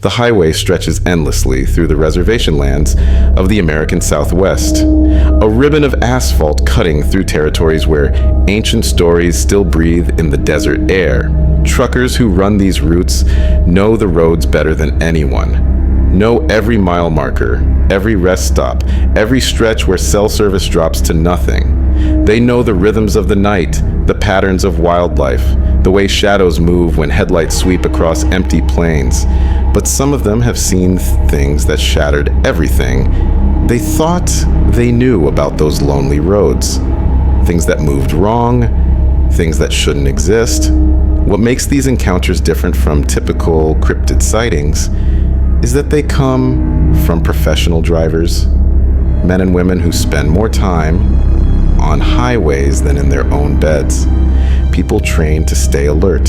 The highway stretches endlessly through the reservation lands of the American Southwest, a ribbon of asphalt cutting through territories where ancient stories still breathe in the desert air. Truckers who run these routes know the roads better than anyone, know every mile marker, every rest stop, every stretch where cell service drops to nothing. They know the rhythms of the night, the patterns of wildlife, the way shadows move when headlights sweep across empty plains. But some of them have seen things that shattered everything they thought they knew about those lonely roads. Things that moved wrong, things that shouldn't exist. What makes these encounters different from typical cryptid sightings is that they come from professional drivers, men and women who spend more time on highways than in their own beds. People trained to stay alert,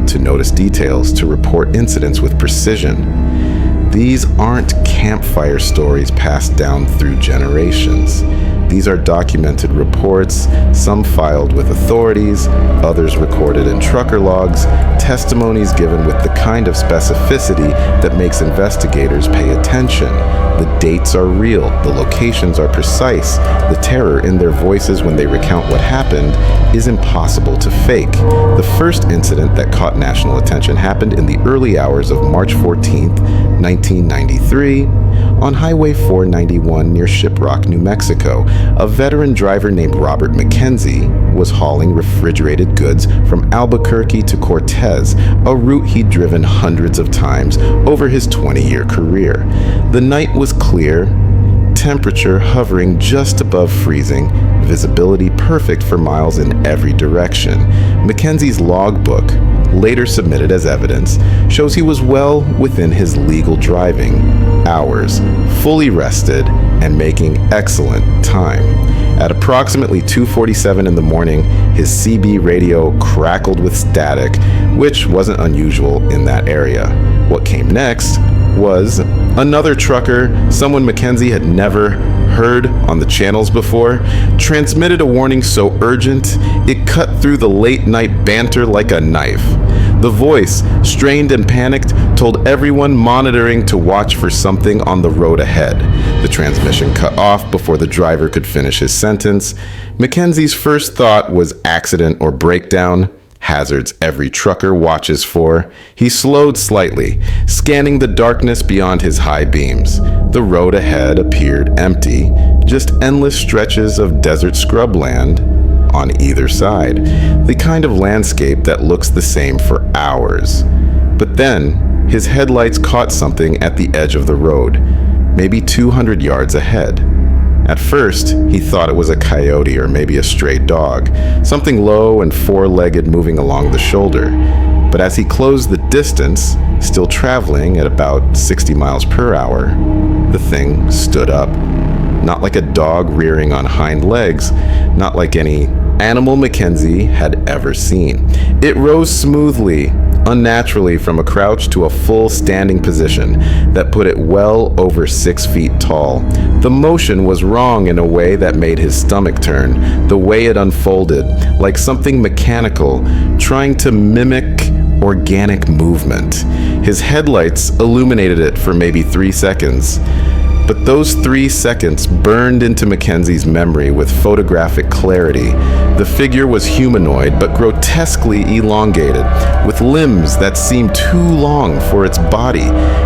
to notice details, to report incidents with precision. These aren't campfire stories passed down through generations. These are documented reports, some filed with authorities, others recorded in trucker logs, testimonies given with the kind of specificity that makes investigators pay attention. The dates are real, the locations are precise, the terror in their voices when they recount what happened is impossible to fake. The first incident that caught national attention happened in the early hours of March 14th, 1993, on Highway 491 near Shiprock, New Mexico. A veteran driver named Robert McKenzie was hauling refrigerated goods from Albuquerque to Cortez, a route he'd driven hundreds of times over his 20-year career. The night was clear, temperature hovering just above freezing, visibility perfect for miles in every direction. McKenzie's logbook, later submitted as evidence, shows he was well within his legal driving hours, fully rested and making excellent time. At approximately 2:47 in the morning, his CB radio crackled with static, which wasn't unusual in that area. What came next was another trucker, someone McKenzie had never heard on the channels before, transmitted a warning so urgent it cut through the late night banter like a knife. The voice, strained and panicked, told everyone monitoring to watch for something on the road ahead. The transmission cut off before the driver could finish his sentence. McKenzie's first thought was accident or breakdown, hazards every trucker watches for. He slowed slightly, scanning the darkness beyond his high beams. The road ahead appeared empty, just endless stretches of desert scrubland on either side, the kind of landscape that looks the same for hours. But then, his headlights caught something at the edge of the road, maybe 200 yards ahead. At first, he thought it was a coyote or maybe a stray dog, something low and four-legged moving along the shoulder. But as he closed the distance, still traveling at about 60 miles per hour, the thing stood up. Not like a dog rearing on hind legs, not like any animal McKenzie had ever seen. It rose smoothly, unnaturally from a crouch to a full standing position that put it well over 6 feet tall. The motion was wrong in a way that made his stomach turn, the way it unfolded, like something mechanical, trying to mimic organic movement. His headlights illuminated it for maybe 3 seconds. But those 3 seconds burned into McKenzie's memory with photographic clarity. The figure was humanoid, but grotesquely elongated, with limbs that seemed too long for its body.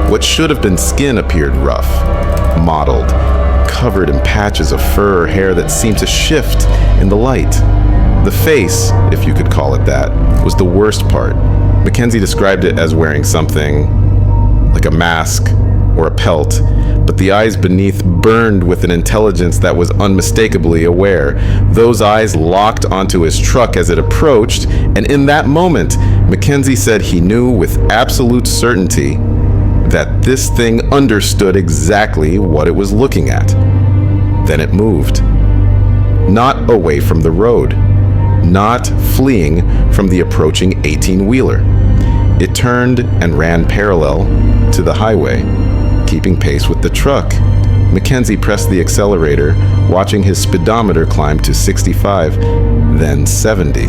What should have been skin appeared rough, mottled, covered in patches of fur or hair that seemed to shift in the light. The face, if you could call it that, was the worst part. McKenzie described it as wearing something like a mask or a pelt, but the eyes beneath burned with an intelligence that was unmistakably aware. Those eyes locked onto his truck as it approached, and in that moment, McKenzie said he knew with absolute certainty that this thing understood exactly what it was looking at. Then it moved. Not away from the road, not fleeing from the approaching 18-wheeler. It turned and ran parallel to the highway, keeping pace with the truck. McKenzie pressed the accelerator, watching his speedometer climb to 65, then 70.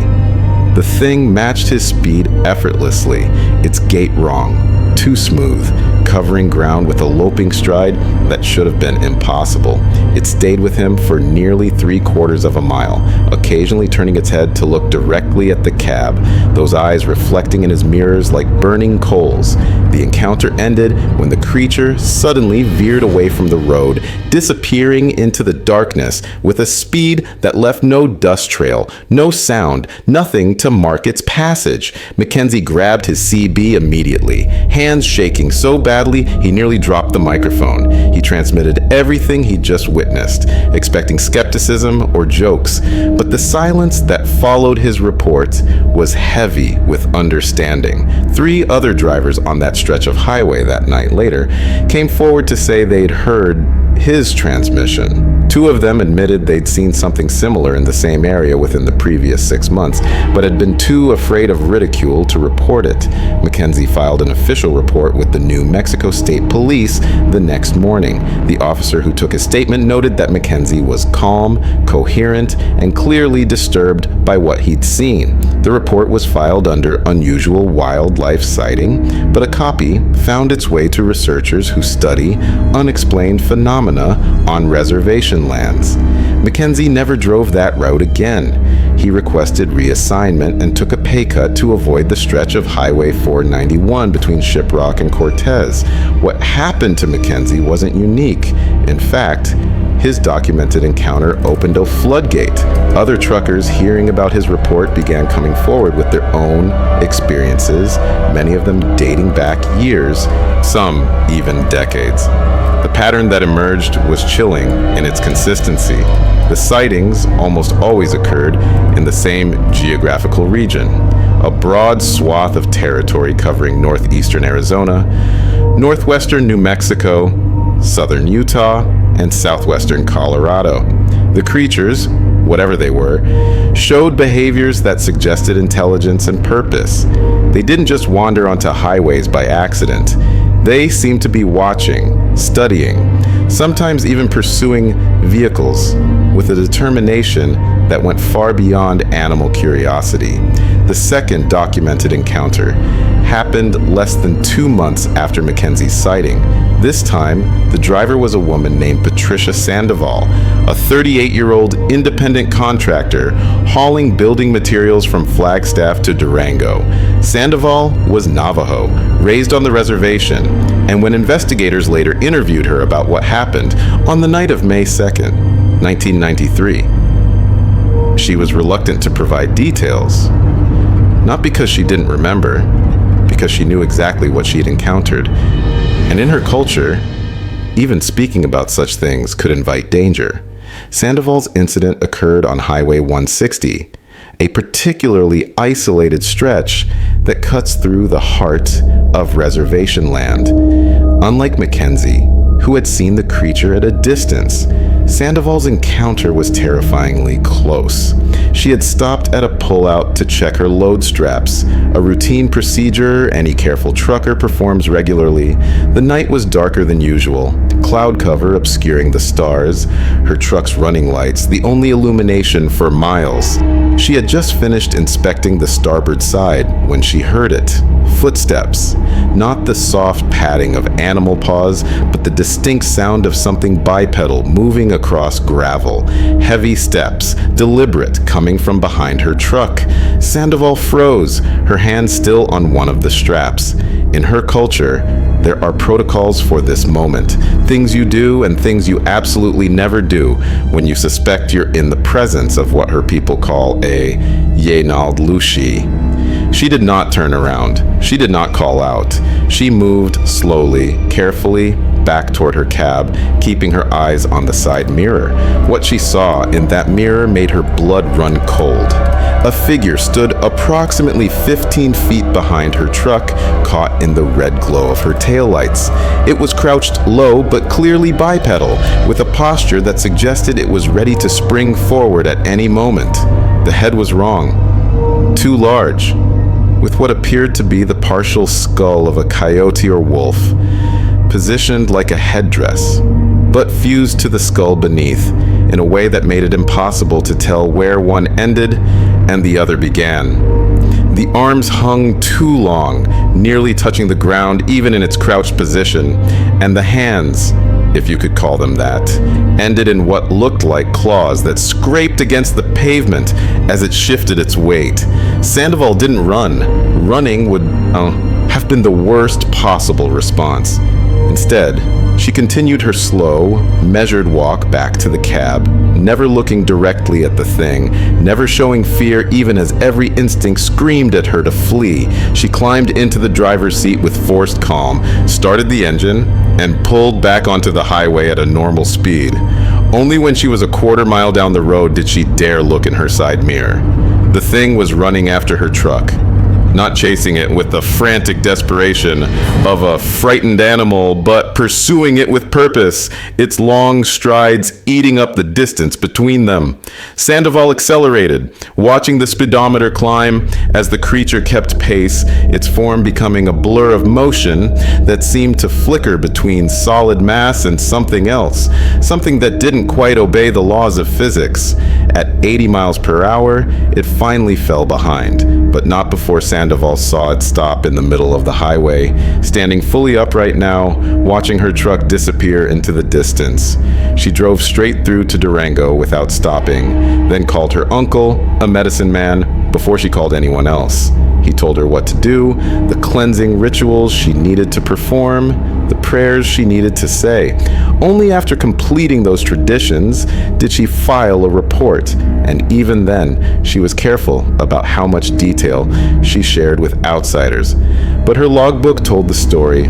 The thing matched his speed effortlessly, its gait wrong, too smooth, covering ground with a loping stride that should have been impossible. It stayed with him for nearly 3/4 of a mile, occasionally turning its head to look directly at the cab, those eyes reflecting in his mirrors like burning coals. The encounter ended when the creature suddenly veered away from the road, disappearing into the darkness with a speed that left no dust trail, no sound, nothing to mark its passage. Mackenzie grabbed his CB immediately, hands shaking so badly he nearly dropped the microphone. He transmitted everything he just witnessed, expecting skepticism or jokes, but the silence that followed his report was heavy with understanding. 3 other drivers on that stretch of highway that night later came forward to say they'd heard his transmission. 2 of them admitted they'd seen something similar in the same area within the previous 6 months, but had been too afraid of ridicule to report it. Mackenzie filed an official report with the New Mexico State Police the next morning. The officer who took his statement noted that Mackenzie was calm, coherent, and clearly disturbed by what he'd seen. The report was filed under unusual wildlife sighting, but a copy found its way to researchers who study unexplained phenomena on reservation lands. Mackenzie never drove that route again. He requested reassignment and took a pay cut to avoid the stretch of Highway 491 between Shiprock and Cortez. What happened to Mackenzie wasn't unique. In fact, his documented encounter opened a floodgate. Other truckers hearing about his report began coming forward with their own experiences, many of them dating back years, some even decades. The pattern that emerged was chilling in its consistency. The sightings almost always occurred in the same geographical region, a broad swath of territory covering northeastern Arizona, northwestern New Mexico, southern Utah, and southwestern Colorado. The creatures, whatever they were, showed behaviors that suggested intelligence and purpose. They didn't just wander onto highways by accident. They seemed to be watching, studying, sometimes even pursuing vehicles with a determination that went far beyond animal curiosity. The second documented encounter happened less than 2 months after Mackenzie's sighting. This time, the driver was a woman named Patricia Sandoval, a 38-year-old independent contractor hauling building materials from Flagstaff to Durango. Sandoval was Navajo, raised on the reservation, and when investigators later interviewed her about what happened on the night of May 2nd, 1993, she was reluctant to provide details. Not because she didn't remember, because she knew exactly what she'd encountered. And in her culture, even speaking about such things could invite danger. Sandoval's incident occurred on Highway 160, a particularly isolated stretch that cuts through the heart of reservation land. Unlike Mackenzie, who had seen the creature at a distance, Sandoval's encounter was terrifyingly close. She had stopped at a pullout to check her load straps, a routine procedure any careful trucker performs regularly. The night was darker than usual, cloud cover obscuring the stars, her truck's running lights the only illumination for miles. She had just finished inspecting the starboard side when she heard it. Footsteps. Not the soft padding of animal paws, but the distinct sound of something bipedal moving across gravel. Heavy steps, deliberate, coming from behind her truck. Sandoval froze, her hand still on one of the straps. In her culture, there are protocols for this moment. Things you do and things you absolutely never do when you suspect you're in the presence of what her people call a Yenald Lushi. She did not turn around. She did not call out. She moved slowly, carefully, back toward her cab, keeping her eyes on the side mirror. What she saw in that mirror made her blood run cold. A figure stood approximately 15 feet behind her truck, caught in the red glow of her taillights. It was crouched low but clearly bipedal, with a posture that suggested it was ready to spring forward at any moment. The head was wrong. Too large, with what appeared to be the partial skull of a coyote or wolf, positioned like a headdress, but fused to the skull beneath in a way that made it impossible to tell where one ended and the other began. The arms hung too long, nearly touching the ground even in its crouched position, and the hands, if you could call them that, ended in what looked like claws that scraped against the pavement as it shifted its weight. Sandoval didn't run. Running would have been the worst possible response. Instead, she continued her slow, measured walk back to the cab, never looking directly at the thing, never showing fear even as every instinct screamed at her to flee. She climbed into the driver's seat with forced calm, started the engine, and pulled back onto the highway at a normal speed. Only when she was a quarter-mile down the road did she dare look in her side mirror. The thing was running after her truck, not chasing it with the frantic desperation of a frightened animal, but pursuing it with purpose, its long strides eating up the distance between them. Sandoval accelerated, watching the speedometer climb as the creature kept pace, its form becoming a blur of motion that seemed to flicker between solid mass and something else, something that didn't quite obey the laws of physics. At 80 miles per hour, it finally fell behind, but not before Sandoval saw it stop in the middle of the highway, standing fully upright now, watching her truck disappear into the distance. She drove straight through to Durango without stopping, then called her uncle, a medicine man, before she called anyone else. He told her what to do, the cleansing rituals she needed to perform, the prayers she needed to say. Only after completing those traditions did she file a report, and even then, she was careful about how much detail she shared with outsiders. But her logbook told the story.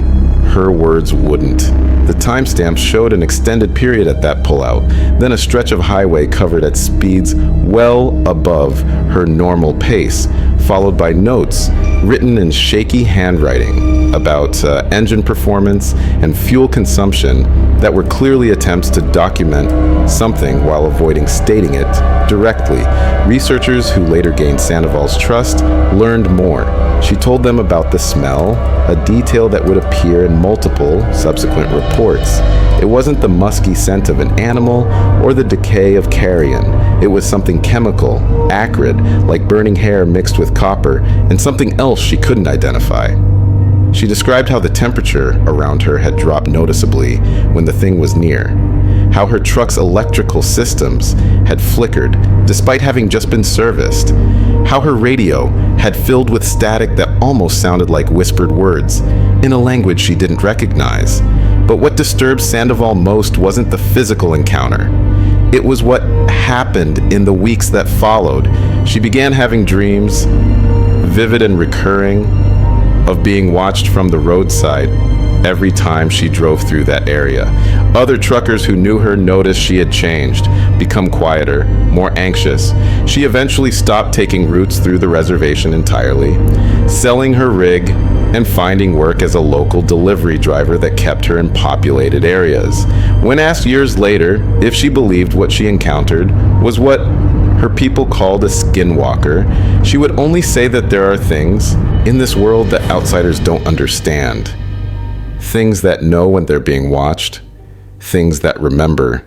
Her words wouldn't. The timestamps showed an extended period at that pullout, then a stretch of highway covered at speeds well above her normal pace, followed by notes written in shaky handwriting about engine performance and fuel consumption that were clearly attempts to document something while avoiding stating it directly. Researchers who later gained Sandoval's trust learned more. She told them about the smell, a detail that would appear in multiple subsequent reports. It wasn't the musky scent of an animal or the decay of carrion. It was something chemical, acrid, like burning hair mixed with copper, and something else she couldn't identify. She described how the temperature around her had dropped noticeably when the thing was near, how her truck's electrical systems had flickered despite having just been serviced, how her radio had filled with static that almost sounded like whispered words in a language she didn't recognize. But what disturbed Sandoval most wasn't the physical encounter. It was what happened in the weeks that followed. She began having dreams, vivid and recurring, of being watched from the roadside every time she drove through that area. Other truckers who knew her noticed she had changed, become quieter, more anxious. She eventually stopped taking routes through the reservation entirely, selling her rig and finding work as a local delivery driver that kept her in populated areas. When asked years later if she believed what she encountered was what her people called a skinwalker, she would only say that there are things in this world that outsiders don't understand. Things that know when they're being watched, things that remember.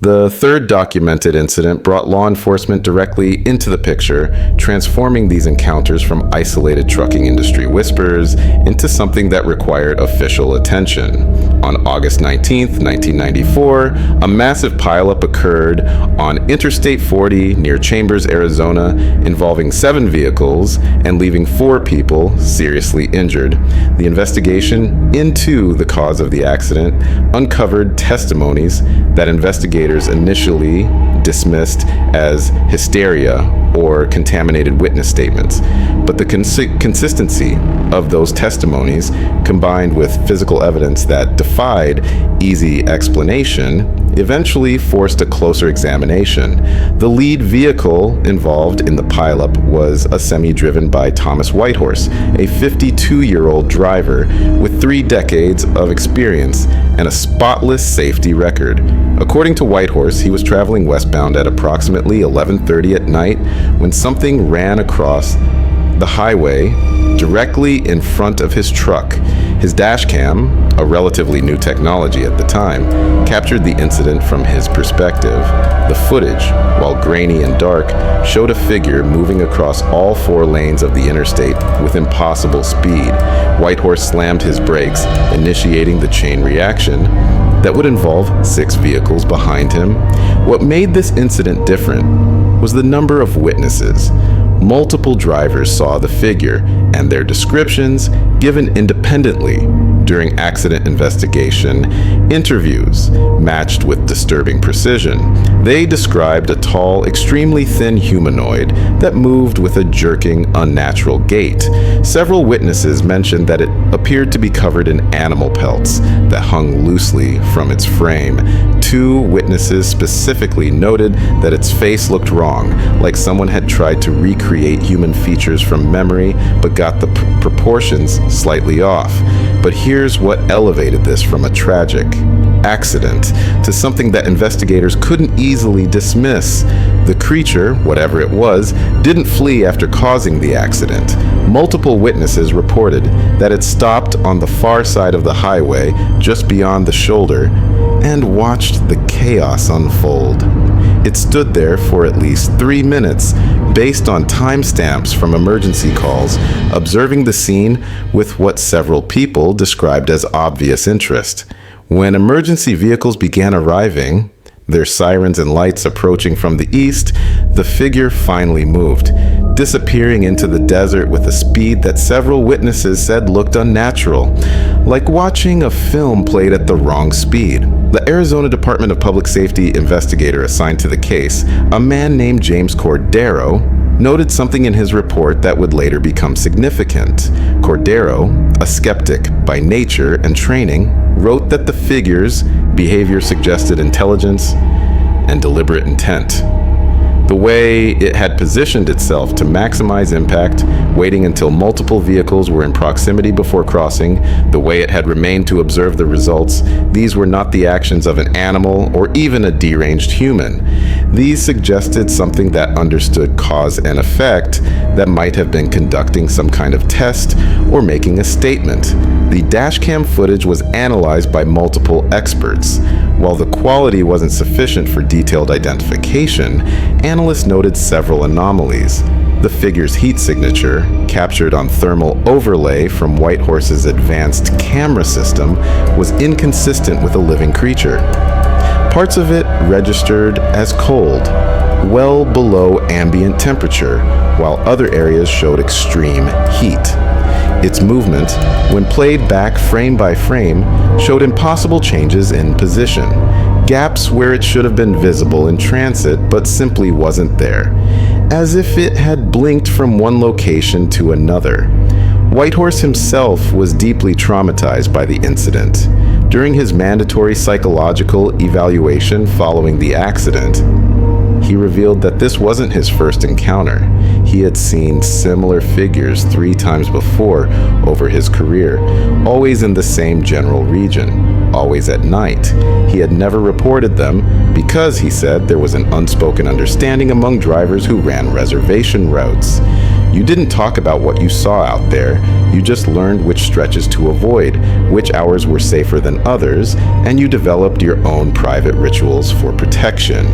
The third documented incident brought law enforcement directly into the picture, transforming these encounters from isolated trucking industry whispers into something that required official attention. On August 19th, 1994, a massive pileup occurred on Interstate 40 near Chambers, Arizona, involving 7 vehicles and leaving 4 people seriously injured. The investigation into the cause of the accident uncovered testimonies that investigators initially dismissed as hysteria or contaminated witness statements, but the consistency of those testimonies, combined with physical evidence that defied easy explanation, eventually forced a closer examination. The lead vehicle involved in the pileup was a semi driven by Thomas Whitehorse, a 52-year-old driver with 3 decades of experience and a spotless safety record. According to Whitehorse, he was traveling westbound at approximately 11:30 at night when something ran across the highway, directly in front of his truck. His dashcam, a relatively new technology at the time, captured the incident from his perspective. The footage, while grainy and dark, showed a figure moving across all 4 lanes of the interstate with impossible speed. Whitehorse slammed his brakes, initiating the chain reaction that would involve 6 vehicles behind him. What made this incident different was the number of witnesses. Multiple drivers saw the figure, and their descriptions, given independently during accident investigation interviews, matched with disturbing precision. They described a tall, extremely thin humanoid that moved with a jerking, unnatural gait. Several witnesses mentioned that it appeared to be covered in animal pelts that hung loosely from its frame. 2 witnesses specifically noted that its face looked wrong, like someone had tried to recreate human features from memory but got the proportions slightly off. But here's what elevated this from a tragic accident to something that investigators couldn't easily dismiss. The creature, whatever it was, didn't flee after causing the accident. Multiple witnesses reported that it stopped on the far side of the highway, just beyond the shoulder, and watched the chaos unfold. It stood there for at least 3 minutes, based on timestamps from emergency calls, observing the scene with what several people described as obvious interest. When emergency vehicles began arriving, their sirens and lights approaching from the east, the figure finally moved, disappearing into the desert with a speed that several witnesses said looked unnatural, like watching a film played at the wrong speed. The Arizona Department of Public Safety investigator assigned to the case, a man named James Cordero, noted something in his report that would later become significant. Cordero, a skeptic by nature and training, wrote that the figure's behavior suggested intelligence and deliberate intent. The way it had positioned itself to maximize impact, waiting until multiple vehicles were in proximity before crossing, the way it had remained to observe the results, these were not the actions of an animal or even a deranged human. These suggested something that understood cause and effect, that might have been conducting some kind of test or making a statement. The dashcam footage was analyzed by multiple experts. While the quality wasn't sufficient for detailed identification, analysts noted several anomalies. The figure's heat signature, captured on thermal overlay from Whitehorse's advanced camera system, was inconsistent with a living creature. Parts of it registered as cold, well below ambient temperature, while other areas showed extreme heat. Its movement, when played back frame by frame, showed impossible changes in position, gaps where it should have been visible in transit but simply wasn't there, as if it had blinked from one location to another. Whitehorse himself was deeply traumatized by the incident. During his mandatory psychological evaluation following the accident, he revealed that this wasn't his first encounter. He had seen similar figures 3 times before over his career, always in the same general region, always at night. He had never reported them because, he said, there was an unspoken understanding among drivers who ran reservation routes. You didn't talk about what you saw out there, you just learned which stretches to avoid, which hours were safer than others, and you developed your own private rituals for protection.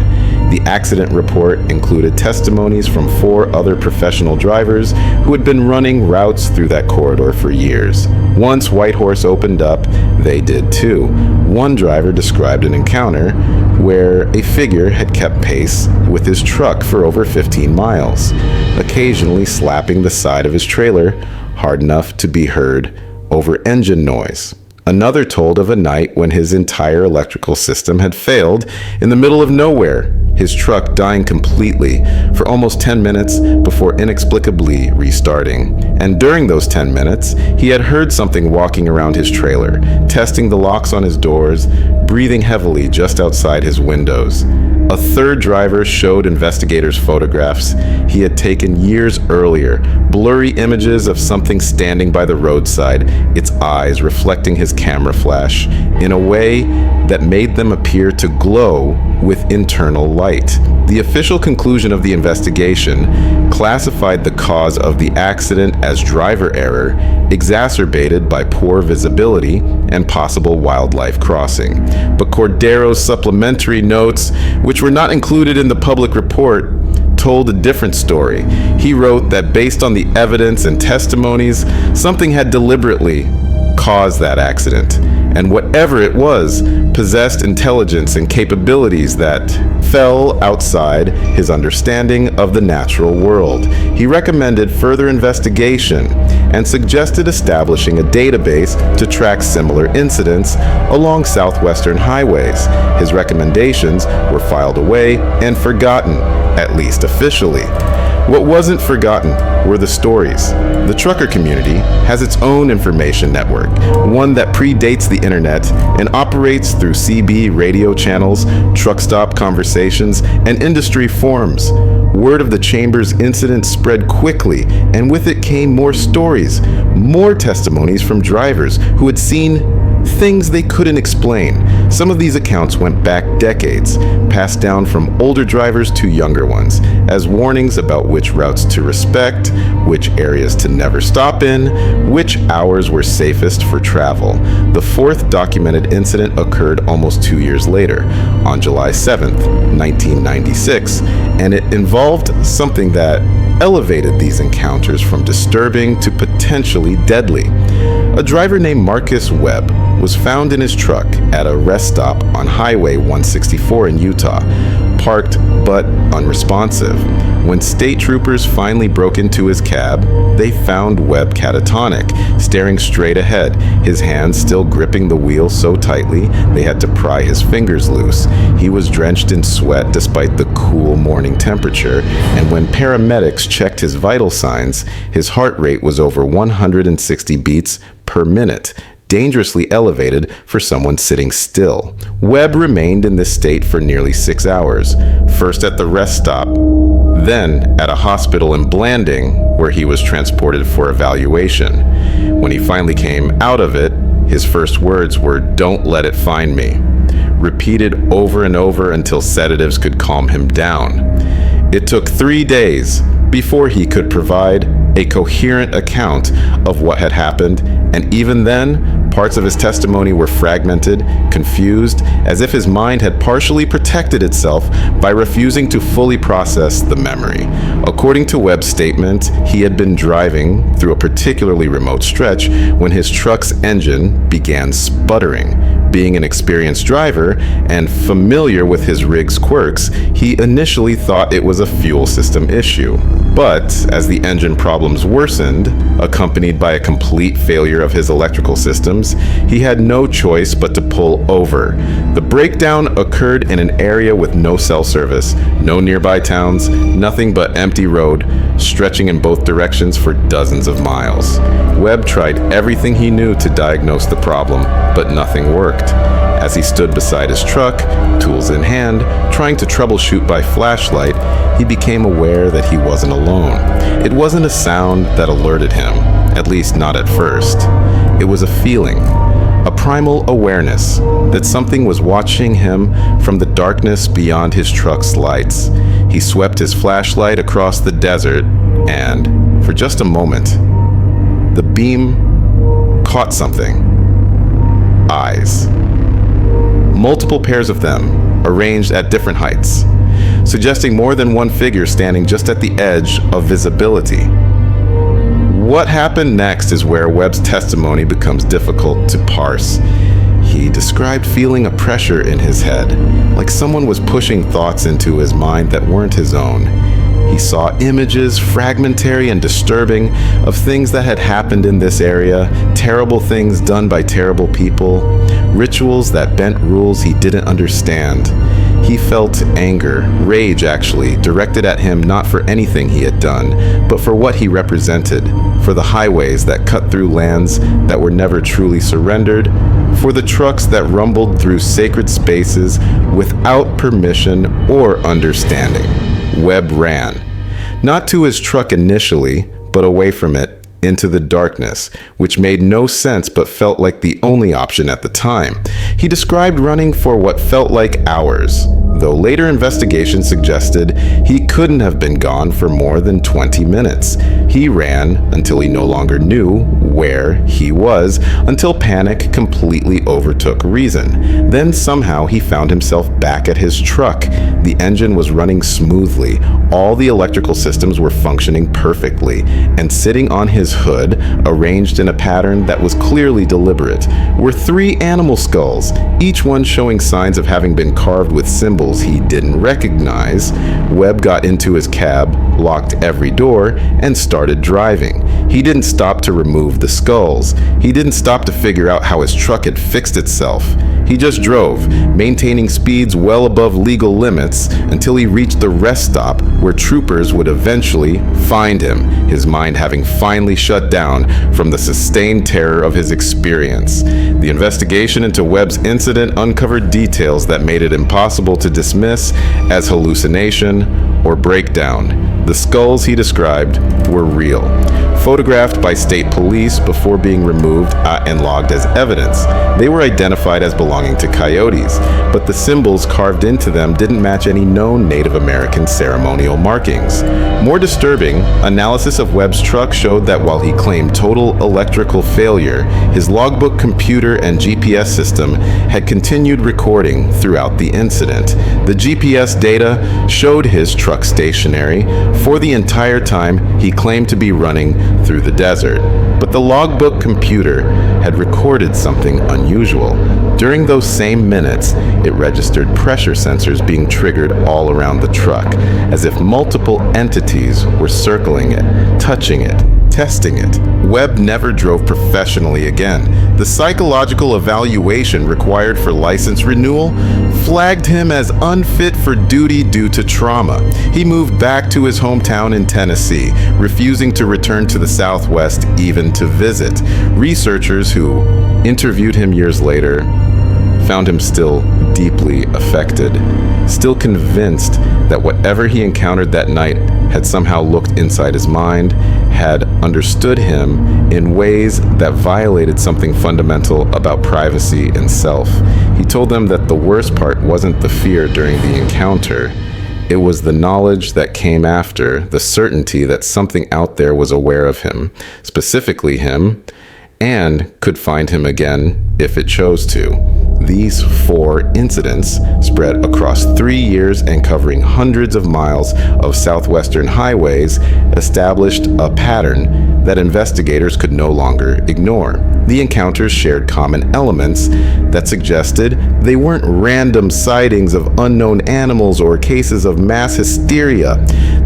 The accident report included testimonies from 4 other professional drivers who had been running routes through that corridor for years. Once Whitehorse opened up, they did too. One driver described an encounter where a figure had kept pace with his truck for over 15 miles, occasionally slapping the side of his trailer hard enough to be heard over engine noise. Another told of a night when his entire electrical system had failed in the middle of nowhere, his truck dying completely for almost 10 minutes before inexplicably restarting. And during those 10 minutes, he had heard something walking around his trailer, testing the locks on his doors, breathing heavily just outside his windows. A third driver showed investigators photographs he had taken years earlier, blurry images of something standing by the roadside, its eyes reflecting his camera flash in a way that made them appear to glow with internal light. The official conclusion of the investigation classified the cause of the accident as driver error, exacerbated by poor visibility and possible wildlife crossing. But Cordero's supplementary notes, which were not included in the public report, told a different story. He wrote that based on the evidence and testimonies, something had deliberately caused that accident, and whatever it was possessed intelligence and capabilities that fell outside his understanding of the natural world. He recommended further investigation and suggested establishing a database to track similar incidents along southwestern highways. His recommendations were filed away and forgotten, at least officially. What wasn't forgotten were the stories. The trucker community has its own information network, one that predates the internet and operates through CB radio channels, truck stop conversations, and industry forums. Word of the Chamber's incident spread quickly, and with it came more stories, more testimonies from drivers who had seen things they couldn't explain. Some of these accounts went back decades, passed down from older drivers to younger ones, as warnings about which routes to respect, which areas to never stop in, which hours were safest for travel. The fourth documented incident occurred almost 2 years later, on July 7th, 1996, and it involved something that elevated these encounters from disturbing to potentially deadly. A driver named Marcus Webb was found in his truck at a rest stop on Highway 164 in Utah, parked but unresponsive. When state troopers finally broke into his cab, they found Webb catatonic, staring straight ahead, his hands still gripping the wheel so tightly they had to pry his fingers loose. He was drenched in sweat despite the cool morning temperature, and when paramedics checked his vital signs, his heart rate was over 160 beats per minute, dangerously elevated for someone sitting still. Webb remained in this state for nearly 6 hours, first at the rest stop, then at a hospital in Blanding, where he was transported for evaluation. When he finally came out of it, his first words were, "Don't let it find me," repeated over and over until sedatives could calm him down. It took 3 days before he could provide a coherent account of what had happened, and even then, parts of his testimony were fragmented, confused, as if his mind had partially protected itself by refusing to fully process the memory. According to Webb's statement, he had been driving through a particularly remote stretch when his truck's engine began sputtering. Being an experienced driver and familiar with his rig's quirks, he initially thought it was a fuel system issue. But as the engine problems worsened, accompanied by a complete failure of his electrical systems, he had no choice but to pull over. The breakdown occurred in an area with no cell service, no nearby towns, nothing but empty road, stretching in both directions for dozens of miles. Webb tried everything he knew to diagnose the problem, but nothing worked. As he stood beside his truck, tools in hand, trying to troubleshoot by flashlight, he became aware that he wasn't alone. It wasn't a sound that alerted him, at least not at first. It was a feeling, a primal awareness that something was watching him from the darkness beyond his truck's lights. He swept his flashlight across the desert, and, for just a moment, the beam caught something. Eyes. Multiple pairs of them, arranged at different heights, suggesting more than one figure standing just at the edge of visibility. What happened next is where Webb's testimony becomes difficult to parse. He described feeling a pressure in his head, like someone was pushing thoughts into his mind that weren't his own. He saw images, fragmentary and disturbing, of things that had happened in this area, terrible things done by terrible people, rituals that bent rules he didn't understand. he felt anger, rage actually, directed at him not for anything he had done, but for what he represented, for the highways that cut through lands that were never truly surrendered, for the trucks that rumbled through sacred spaces without permission or understanding. Webb ran. Not to his truck initially, but away from it, into the darkness, which made no sense but felt like the only option at the time. He described running for what felt like hours, though later investigation suggested he couldn't have been gone for more than 20 minutes. He ran until he no longer knew where he was, until panic completely overtook reason. Then somehow he found himself back at his truck. The engine was running smoothly, all the electrical systems were functioning perfectly, and sitting on his hood, arranged in a pattern that was clearly deliberate, were 3 animal skulls, each one showing signs of having been carved with symbols he didn't recognize. Webb got into his cab, locked every door, and started driving. He didn't stop to remove the skulls. He didn't stop to figure out how his truck had fixed itself. He just drove, maintaining speeds well above legal limits until he reached the rest stop where troopers would eventually find him, his mind having finally shut down from the sustained terror of his experience. The investigation into Webb's incident uncovered details that made it impossible to dismiss as hallucination or breakdown. The skulls he described were real, photographed by state police before being removed and logged as evidence. They were identified as belonging to coyotes, but the symbols carved into them didn't match any known Native American ceremonial markings. More disturbing, analysis of Webb's truck showed that while he claimed total electrical failure, his logbook computer and GPS system had continued recording throughout the incident. The GPS data showed his truck stationary for the entire time he claimed to be running through the desert. But the logbook computer had recorded something unusual. During those same minutes, it registered pressure sensors being triggered all around the truck, as if multiple entities were circling it, touching it, testing it. Webb never drove professionally again. The psychological evaluation required for license renewal flagged him as unfit for duty due to trauma. He moved back to his hometown in Tennessee, refusing to return to the Southwest even to visit. Researchers who interviewed him years later found him still deeply affected, still convinced that whatever he encountered that night had somehow looked inside his mind, had understood him in ways that violated something fundamental about privacy and self. He told them that the worst part wasn't the fear during the encounter. It was the knowledge that came after, the certainty that something out there was aware of him, specifically him, and could find him again if it chose to. These 4 incidents, spread across 3 years and covering hundreds of miles of southwestern highways, established a pattern that investigators could no longer ignore. The encounters shared common elements that suggested they weren't random sightings of unknown animals or cases of mass hysteria.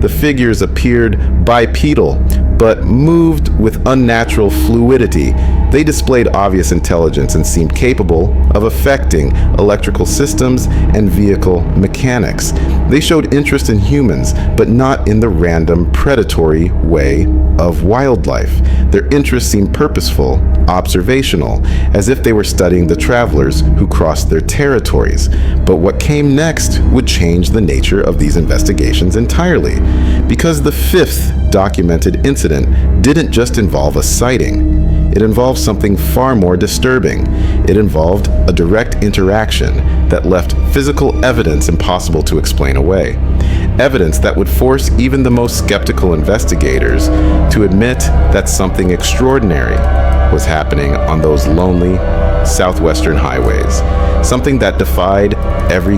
The figures appeared bipedal, but moved with unnatural fluidity. They displayed obvious intelligence and seemed capable of affecting electrical systems and vehicle mechanics. They showed interest in humans, but not in the random, predatory way of wildlife. Their interest seemed purposeful, observational, as if they were studying the travelers who crossed their territories. But what came next would change the nature of these investigations entirely, because the 5th documented incident didn't just involve a sighting. It involved something far more disturbing. It involved a direct interaction that left physical evidence impossible to explain away. Evidence that would force even the most skeptical investigators to admit that something extraordinary was happening on those lonely southwestern highways. Something that defied every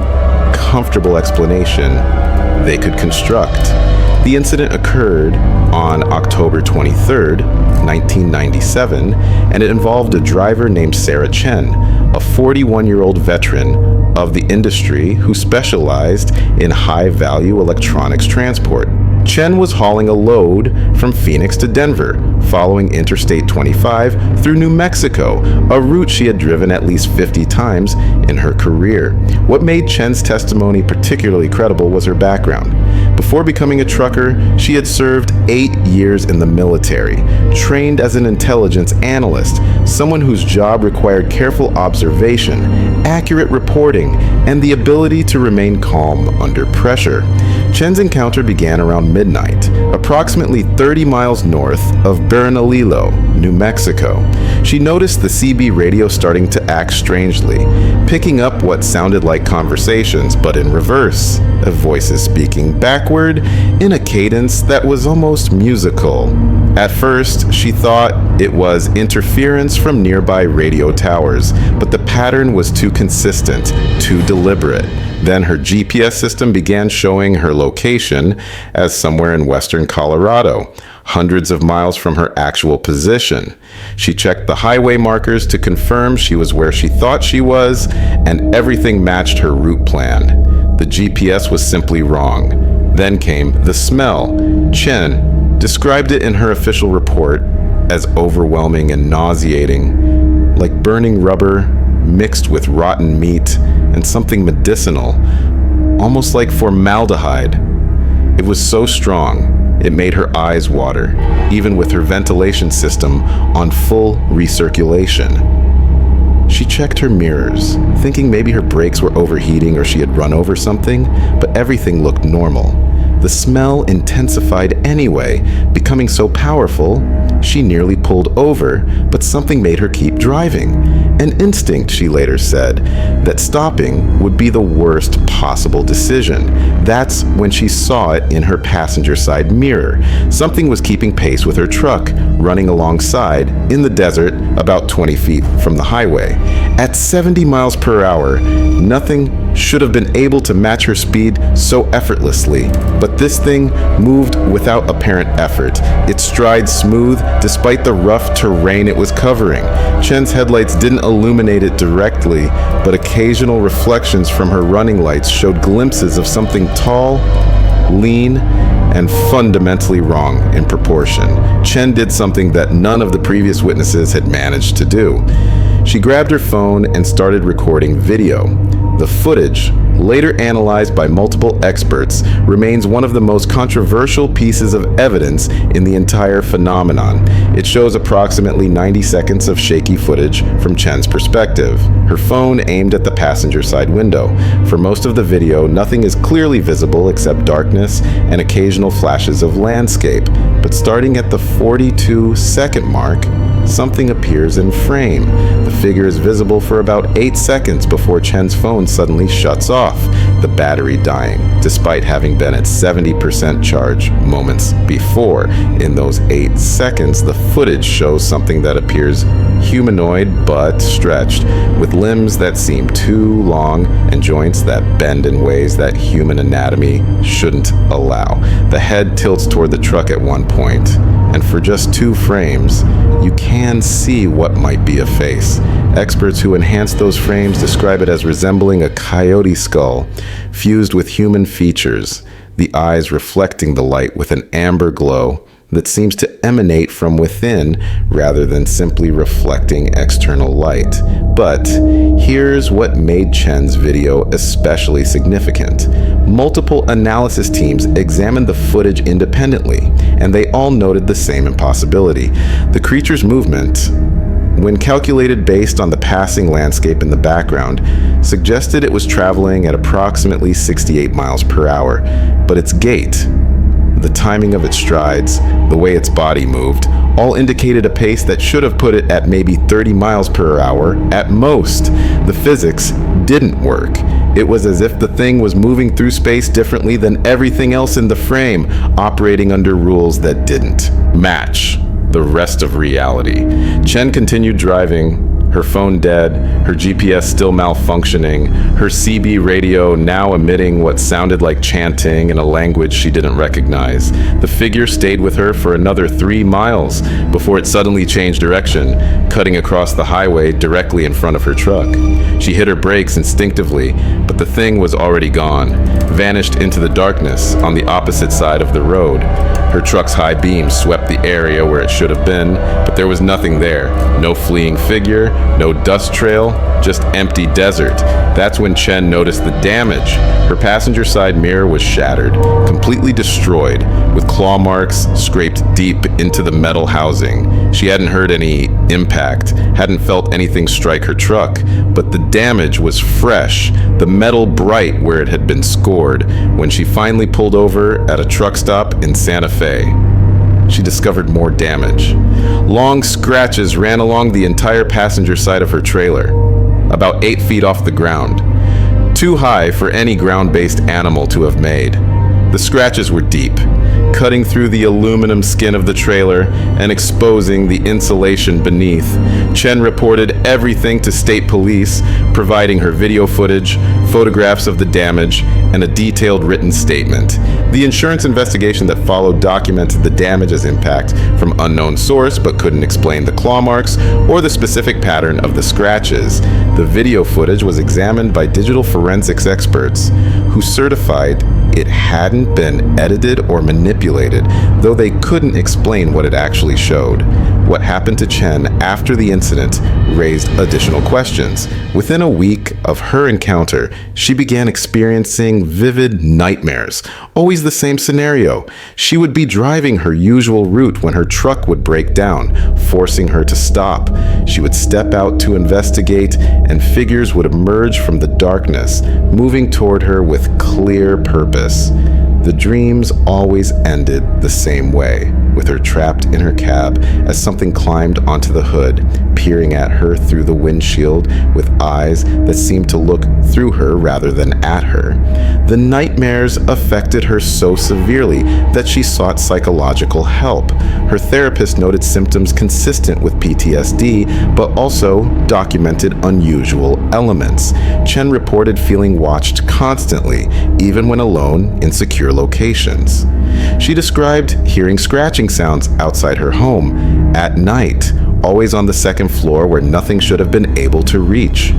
comfortable explanation they could construct. The incident occurred on October 23rd, 1997, and it involved a driver named Sarah Chen, a 41-year-old veteran of the industry who specialized in high-value electronics transport. Chen was hauling a load from Phoenix to Denver, following Interstate 25 through New Mexico, a route she had driven at least 50 times in her career. What made Chen's testimony particularly credible was her background. Before becoming a trucker, she had served 8 years in the military, trained as an intelligence analyst, someone whose job required careful observation, accurate reporting, and the ability to remain calm under pressure. Chen's encounter began around midnight, approximately 30 miles north of Bernalillo, New Mexico. She noticed the CB radio starting to act strangely, picking up what sounded like conversations, but in reverse, of voices speaking backward in a cadence that was almost musical. At first, she thought it was interference from nearby radio towers, but the pattern was too consistent, too deliberate. Then her GPS system began showing her location as somewhere in western Colorado, hundreds of miles from her actual position. She checked the highway markers to confirm she was where she thought she was, and everything matched her route plan. The GPS was simply wrong. Then came the smell. Chen described it in her official report as overwhelming and nauseating, like burning rubber mixed with rotten meat and something medicinal, almost like formaldehyde. It was so strong, it made her eyes water, even with her ventilation system on full recirculation. She checked her mirrors, thinking maybe her brakes were overheating or she had run over something, but everything looked normal. The smell intensified anyway, becoming so powerful, she nearly pulled over, but something made her keep driving. An instinct, she later said, that stopping would be the worst possible decision. That's when she saw it in her passenger side mirror. Something was keeping pace with her truck, running alongside in the desert about 20 feet from the highway. At 70 miles per hour, nothing should have been able to match her speed so effortlessly, but this thing moved without apparent effort, its stride smooth despite the rough terrain it was covering. Chen's headlights didn't illuminate it directly, but occasional reflections from her running lights showed glimpses of something tall, lean, and fundamentally wrong in proportion. Chen did something that none of the previous witnesses had managed to do. She grabbed her phone and started recording video. The footage, later analyzed by multiple experts, remains one of the most controversial pieces of evidence in the entire phenomenon. It shows approximately 90 seconds of shaky footage from Chen's perspective, her phone aimed at the passenger side window. For most of the video, nothing is clearly visible except darkness and occasional flashes of landscape. But starting at the 42-second mark, something appears in frame. The figure is visible for about 8 seconds before Chen's phone suddenly shuts off, the battery dying, despite having been at 70% charge moments before. In those 8 seconds, the footage shows something that appears humanoid but stretched, with limbs that seem too long and joints that bend in ways that human anatomy shouldn't allow. The head tilts toward the truck at one point, and for just 2 frames, you can see what might be a face. Experts who enhance those frames describe it as resembling a coyote skull, fused with human features, the eyes reflecting the light with an amber glow that seems to emanate from within rather than simply reflecting external light. But here's what made Chen's video especially significant. Multiple analysis teams examined the footage independently, and they all noted the same impossibility. The creature's movement, when calculated based on the passing landscape in the background, suggested it was traveling at approximately 68 miles per hour, but its gait, the timing of its strides, the way its body moved, all indicated a pace that should have put it at maybe 30 miles per hour at most. The physics didn't work. It was as if the thing was moving through space differently than everything else in the frame, operating under rules that didn't match the rest of reality. Chen continued driving Her phone dead, her GPS still malfunctioning, her CB radio now emitting what sounded like chanting in a language she didn't recognize. The figure stayed with her for another 3 miles before it suddenly changed direction, cutting across the highway directly in front of her truck. She hit her brakes instinctively, but the thing was already gone, vanished into the darkness on the opposite side of the road. Her truck's high beam swept the area where it should have been, but there was nothing there. No fleeing figure, no dust trail, just empty desert. That's when Chen noticed the damage. Her passenger side mirror was shattered, completely destroyed, with claw marks scraped deep into the metal housing. She hadn't heard any impact, hadn't felt anything strike her truck, but the damage was fresh, the metal bright where it had been scored, when she finally pulled over at a truck stop in Santa Fe. She discovered more damage. Long scratches ran along the entire passenger side of her trailer, about 8 feet off the ground, too high for any ground-based animal to have made. The scratches were deep, cutting through the aluminum skin of the trailer and exposing the insulation beneath. Chen reported everything to state police, providing her video footage, photographs of the damage, and a detailed written statement. The insurance investigation that followed documented the damage as impact from unknown source, but couldn't explain the claw marks or the specific pattern of the scratches. The video footage was examined by digital forensics experts who certified it hadn't been edited or manipulated, though they couldn't explain what it actually showed. What happened to Chen after the incident raised additional questions. Within a week of her encounter, she began experiencing vivid nightmares. Always the same scenario. She would be driving her usual route when her truck would break down, forcing her to stop. She would step out to investigate, and figures would emerge from the darkness, moving toward her with clear purpose. The dreams always ended the same way, with her trapped in her cab as something climbed onto the hood, peering at her through the windshield with eyes that seemed to look through her rather than at her. The nightmares affected her so severely that she sought psychological help. Her therapist noted symptoms consistent with PTSD, but also documented unusual elements. Chen reported feeling watched constantly, even when alone in secure locations. She described hearing scratching sounds outside her home at night, always on the second floor where nothing should have been able to reach.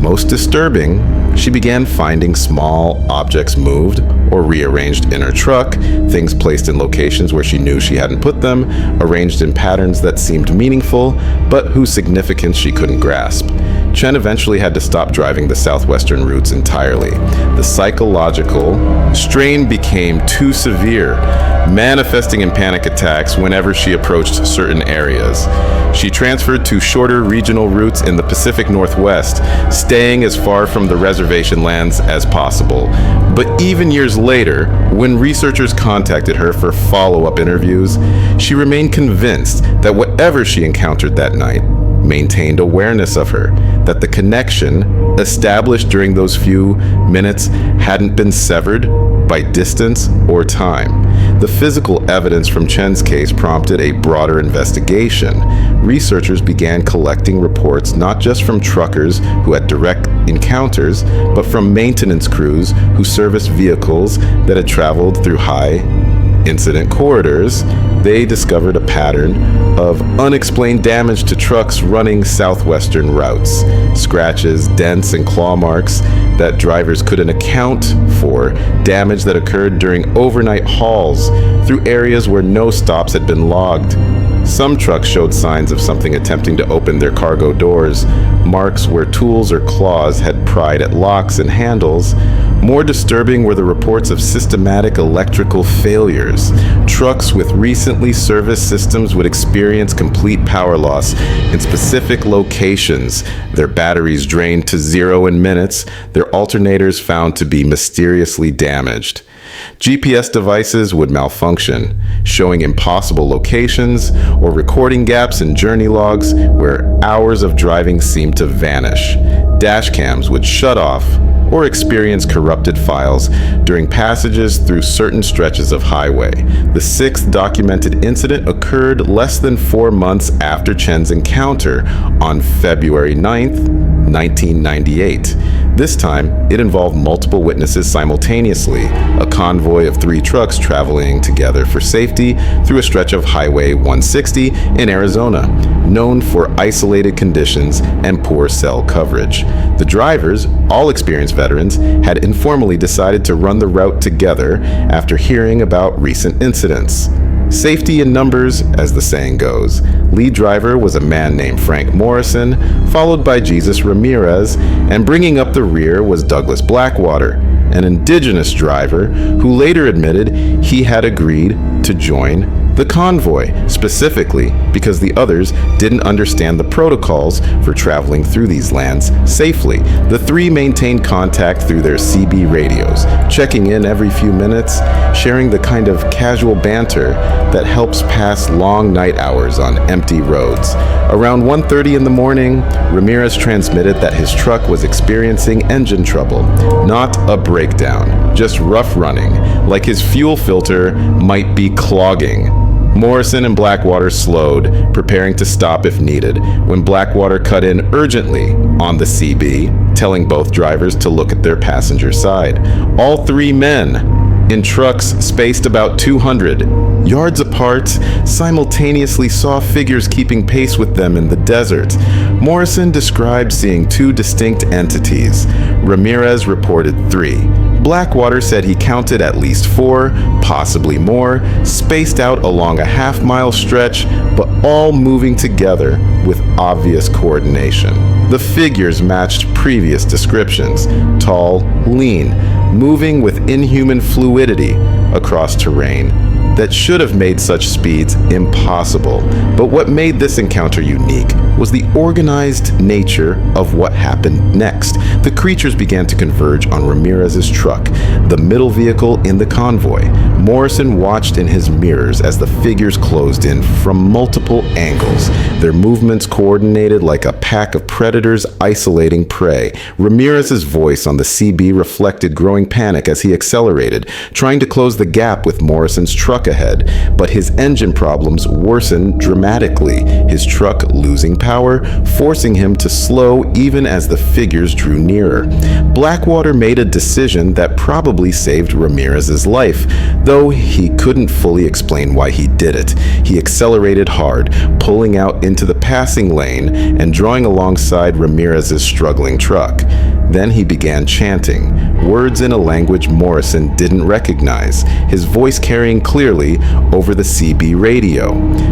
Most disturbing, she began finding small objects moved or rearranged in her truck, things placed in locations where she knew she hadn't put them, arranged in patterns that seemed meaningful, but whose significance she couldn't grasp. Chen eventually had to stop driving the southwestern routes entirely. The psychological strain became too severe, manifesting in panic attacks whenever she approached certain areas. She transferred to shorter regional routes in the Pacific Northwest, staying as far from the reservation lands as possible. But even years later, when researchers contacted her for follow-up interviews, she remained convinced that whatever she encountered that night maintained awareness of her, that the connection established during those few minutes hadn't been severed by distance or time. The physical evidence from Chen's case prompted a broader investigation. Researchers began collecting reports not just from truckers who had direct encounters, but from maintenance crews who serviced vehicles that had traveled through high incident corridors. They discovered a pattern of unexplained damage to trucks running southwestern routes. Scratches, dents, and claw marks that drivers couldn't account for, damage that occurred during overnight hauls through areas where no stops had been logged. Some trucks showed signs of something attempting to open their cargo doors, marks where tools or claws had pried at locks and handles. More disturbing were the reports of systematic electrical failures. Trucks with recently serviced systems would experience complete power loss in specific locations, their batteries drained to zero in minutes, their alternators found to be mysteriously damaged. GPS devices would malfunction, showing impossible locations or recording gaps in journey logs where hours of driving seemed to vanish. Dashcams would shut off or experience corrupted files during passages through certain stretches of highway. The sixth documented incident occurred less than 4 months after Chen's encounter on February 9th, 1998. This time, it involved multiple witnesses simultaneously, a convoy of 3 trucks traveling together for safety through a stretch of Highway 160 in Arizona, known for isolated conditions and poor cell coverage. The drivers, all experienced veterans, had informally decided to run the route together after hearing about recent incidents. Safety in numbers, as the saying goes. Lead driver was a man named Frank Morrison, followed by Jesus Ramirez, and bringing up the rear was Douglas Blackwater, an indigenous driver who later admitted he had agreed to join the convoy, specifically because the others didn't understand the protocols for traveling through these lands safely. The 3 maintained contact through their CB radios, checking in every few minutes, sharing the kind of casual banter that helps pass long night hours on empty roads. Around 1:30 in the morning, Ramirez transmitted that his truck was experiencing engine trouble, not a breakdown, just rough running, like his fuel filter might be clogging. Morrison and Blackwater slowed, preparing to stop if needed, when Blackwater cut in urgently on the CB, telling both drivers to look at their passenger side. All 3 men, in trucks spaced about 200 yards apart, simultaneously saw figures keeping pace with them in the desert. Morrison described seeing 2 distinct entities. Ramirez reported 3. Blackwater said he counted at least 4, possibly more, spaced out along a half-mile stretch, but all moving together with obvious coordination. The figures matched previous descriptions: tall, lean, moving with inhuman fluidity across terrain that should have made such speeds impossible. But what made this encounter unique was the organized nature of what happened next. The creatures began to converge on Ramirez's truck, the middle vehicle in the convoy. Morrison watched in his mirrors as the figures closed in from multiple angles, their movements coordinated like a pack of predators isolating prey. Ramirez's voice on the CB reflected growing panic as he accelerated, trying to close the gap with Morrison's truck ahead, but his engine problems worsened dramatically, his truck losing power, forcing him to slow even as the figures drew nearer. Blackwater made a decision that probably saved Ramirez's life, though he couldn't fully explain why he did it. He accelerated hard, pulling out into the passing lane and drawing alongside Ramirez's struggling truck. Then he began chanting, words in a language Morrison didn't recognize, his voice carrying clearly over the CB radio.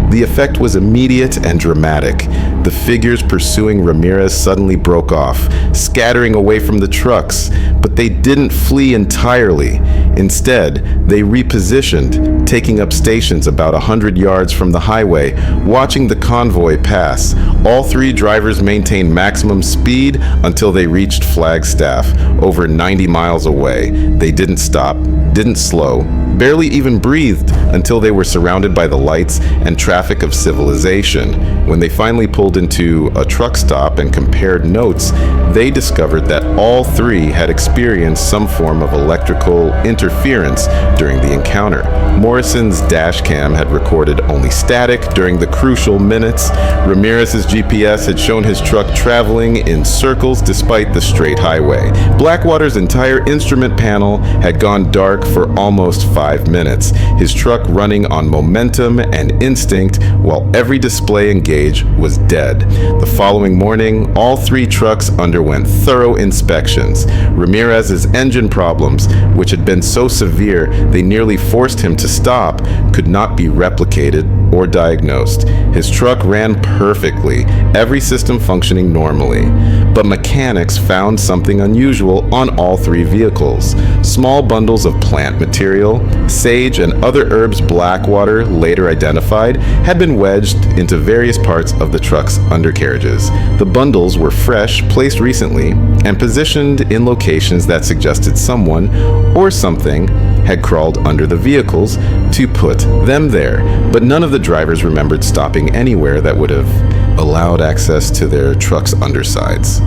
The effect was immediate and dramatic. The figures pursuing Ramirez suddenly broke off, scattering away from the trucks, but they didn't flee entirely. Instead, they repositioned, taking up stations about 100 yards from the highway, watching the convoy pass. All 3 drivers maintained maximum speed until they reached Flagstaff, over 90 miles away. They didn't stop, didn't slow, barely even breathed until they were surrounded by the lights and traffic of civilization. When they finally pulled into a truck stop and compared notes, they discovered that all 3 had experienced some form of electrical interference during the encounter. Morrison's dashcam had recorded only static during the crucial minutes. Ramirez's GPS had shown his truck traveling in circles despite the straight highway. Blackwater's entire instrument panel had gone dark for almost 5 minutes, his truck running on momentum and instinct while every display and gauge was dead. The following morning, all 3 trucks underwent thorough inspections. Ramirez's engine problems, which had been so severe they nearly forced him to stop, could not be replicated or diagnosed. His truck ran perfectly, every system functioning normally. but mechanics found something unusual on all three vehicles. Small bundles of plant material, sage and other herbs Blackwater later identified, had been wedged into various parts of the truck's undercarriages. The bundles were fresh, placed recently, and positioned in locations that suggested someone or something had crawled under the vehicles to put them there, but none of the drivers remembered stopping anywhere that would have allowed access to their truck's undersides.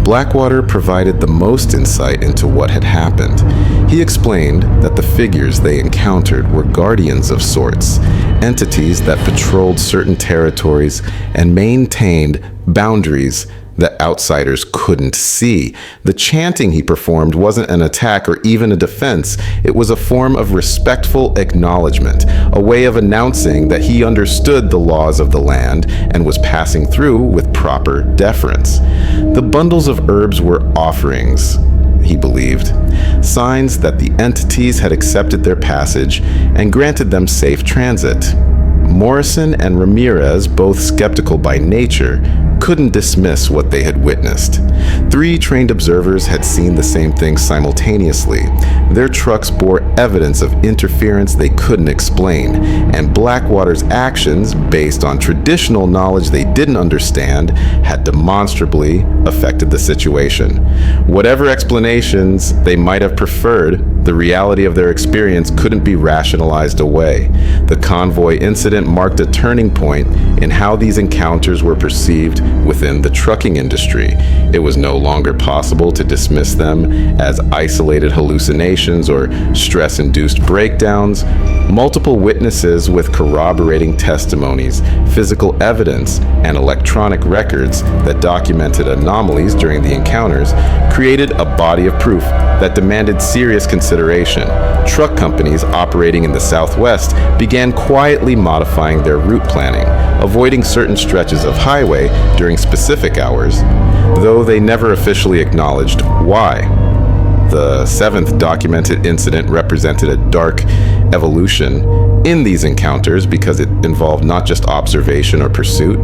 Blackwater provided the most insight into what had happened. He explained that the figures they encountered were guardians of sorts, entities that patrolled certain territories and maintained boundaries that outsiders couldn't see. The chanting he performed wasn't an attack or even a defense. It was a form of respectful acknowledgement, a way of announcing that he understood the laws of the land and was passing through with proper deference. The bundles of herbs were offerings, he believed, signs that the entities had accepted their passage and granted them safe transit. Morrison and Ramirez, both skeptical by nature, couldn't dismiss what they had witnessed. 3 trained observers had seen the same thing simultaneously. Their trucks bore evidence of interference they couldn't explain, and Blackwater's actions, based on traditional knowledge they didn't understand, had demonstrably affected the situation. Whatever explanations they might have preferred, the reality of their experience couldn't be rationalized away. The convoy incident marked a turning point in how these encounters were perceived within the trucking industry. It was no longer possible to dismiss them as isolated hallucinations or stress-induced breakdowns. Multiple witnesses with corroborating testimonies, physical evidence, and electronic records that documented anomalies during the encounters created a body of proof that demanded serious consideration. Truck companies operating in the Southwest began quietly modifying their route planning, avoiding certain stretches of highway during specific hours, though they never officially acknowledged why. The 7th documented incident represented a dark evolution in these encounters because it involved not just observation or pursuit,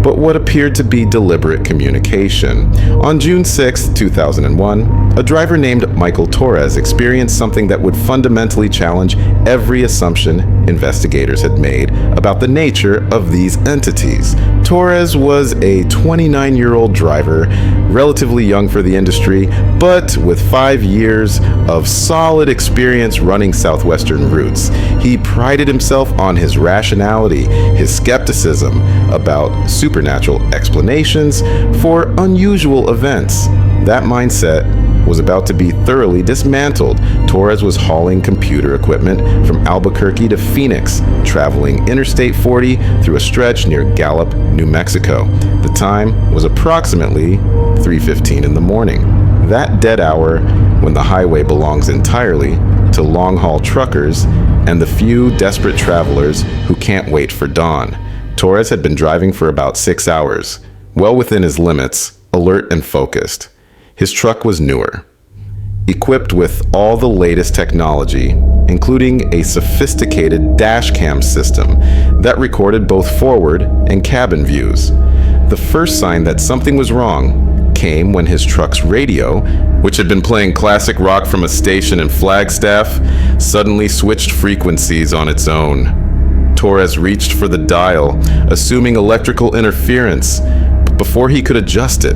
but what appeared to be deliberate communication. On June 6, 2001, a driver named Michael Torres experienced something that would fundamentally challenge every assumption investigators had made about the nature of these entities. Torres was a 29-year-old driver, relatively young for the industry, but with 5 years of solid experience running Southwestern routes. He prided himself on his rationality, his skepticism about supernatural explanations for unusual events. That mindset was about to be thoroughly dismantled. Torres was hauling computer equipment from Albuquerque to Phoenix, traveling Interstate 40 through a stretch near Gallup, New Mexico. The time was approximately 3:15 in the morning. That dead hour when the highway belongs entirely to long-haul truckers and the few desperate travelers who can't wait for dawn. Torres had been driving for about 6 hours, well within his limits, alert and focused. His truck was newer, equipped with all the latest technology, including a sophisticated Dashcam system that recorded both forward and cabin views. The first sign that something was wrong came when his truck's radio, which had been playing classic rock from a station in Flagstaff, suddenly switched frequencies on its own. Torres reached for the dial, assuming electrical interference. Before he could adjust it,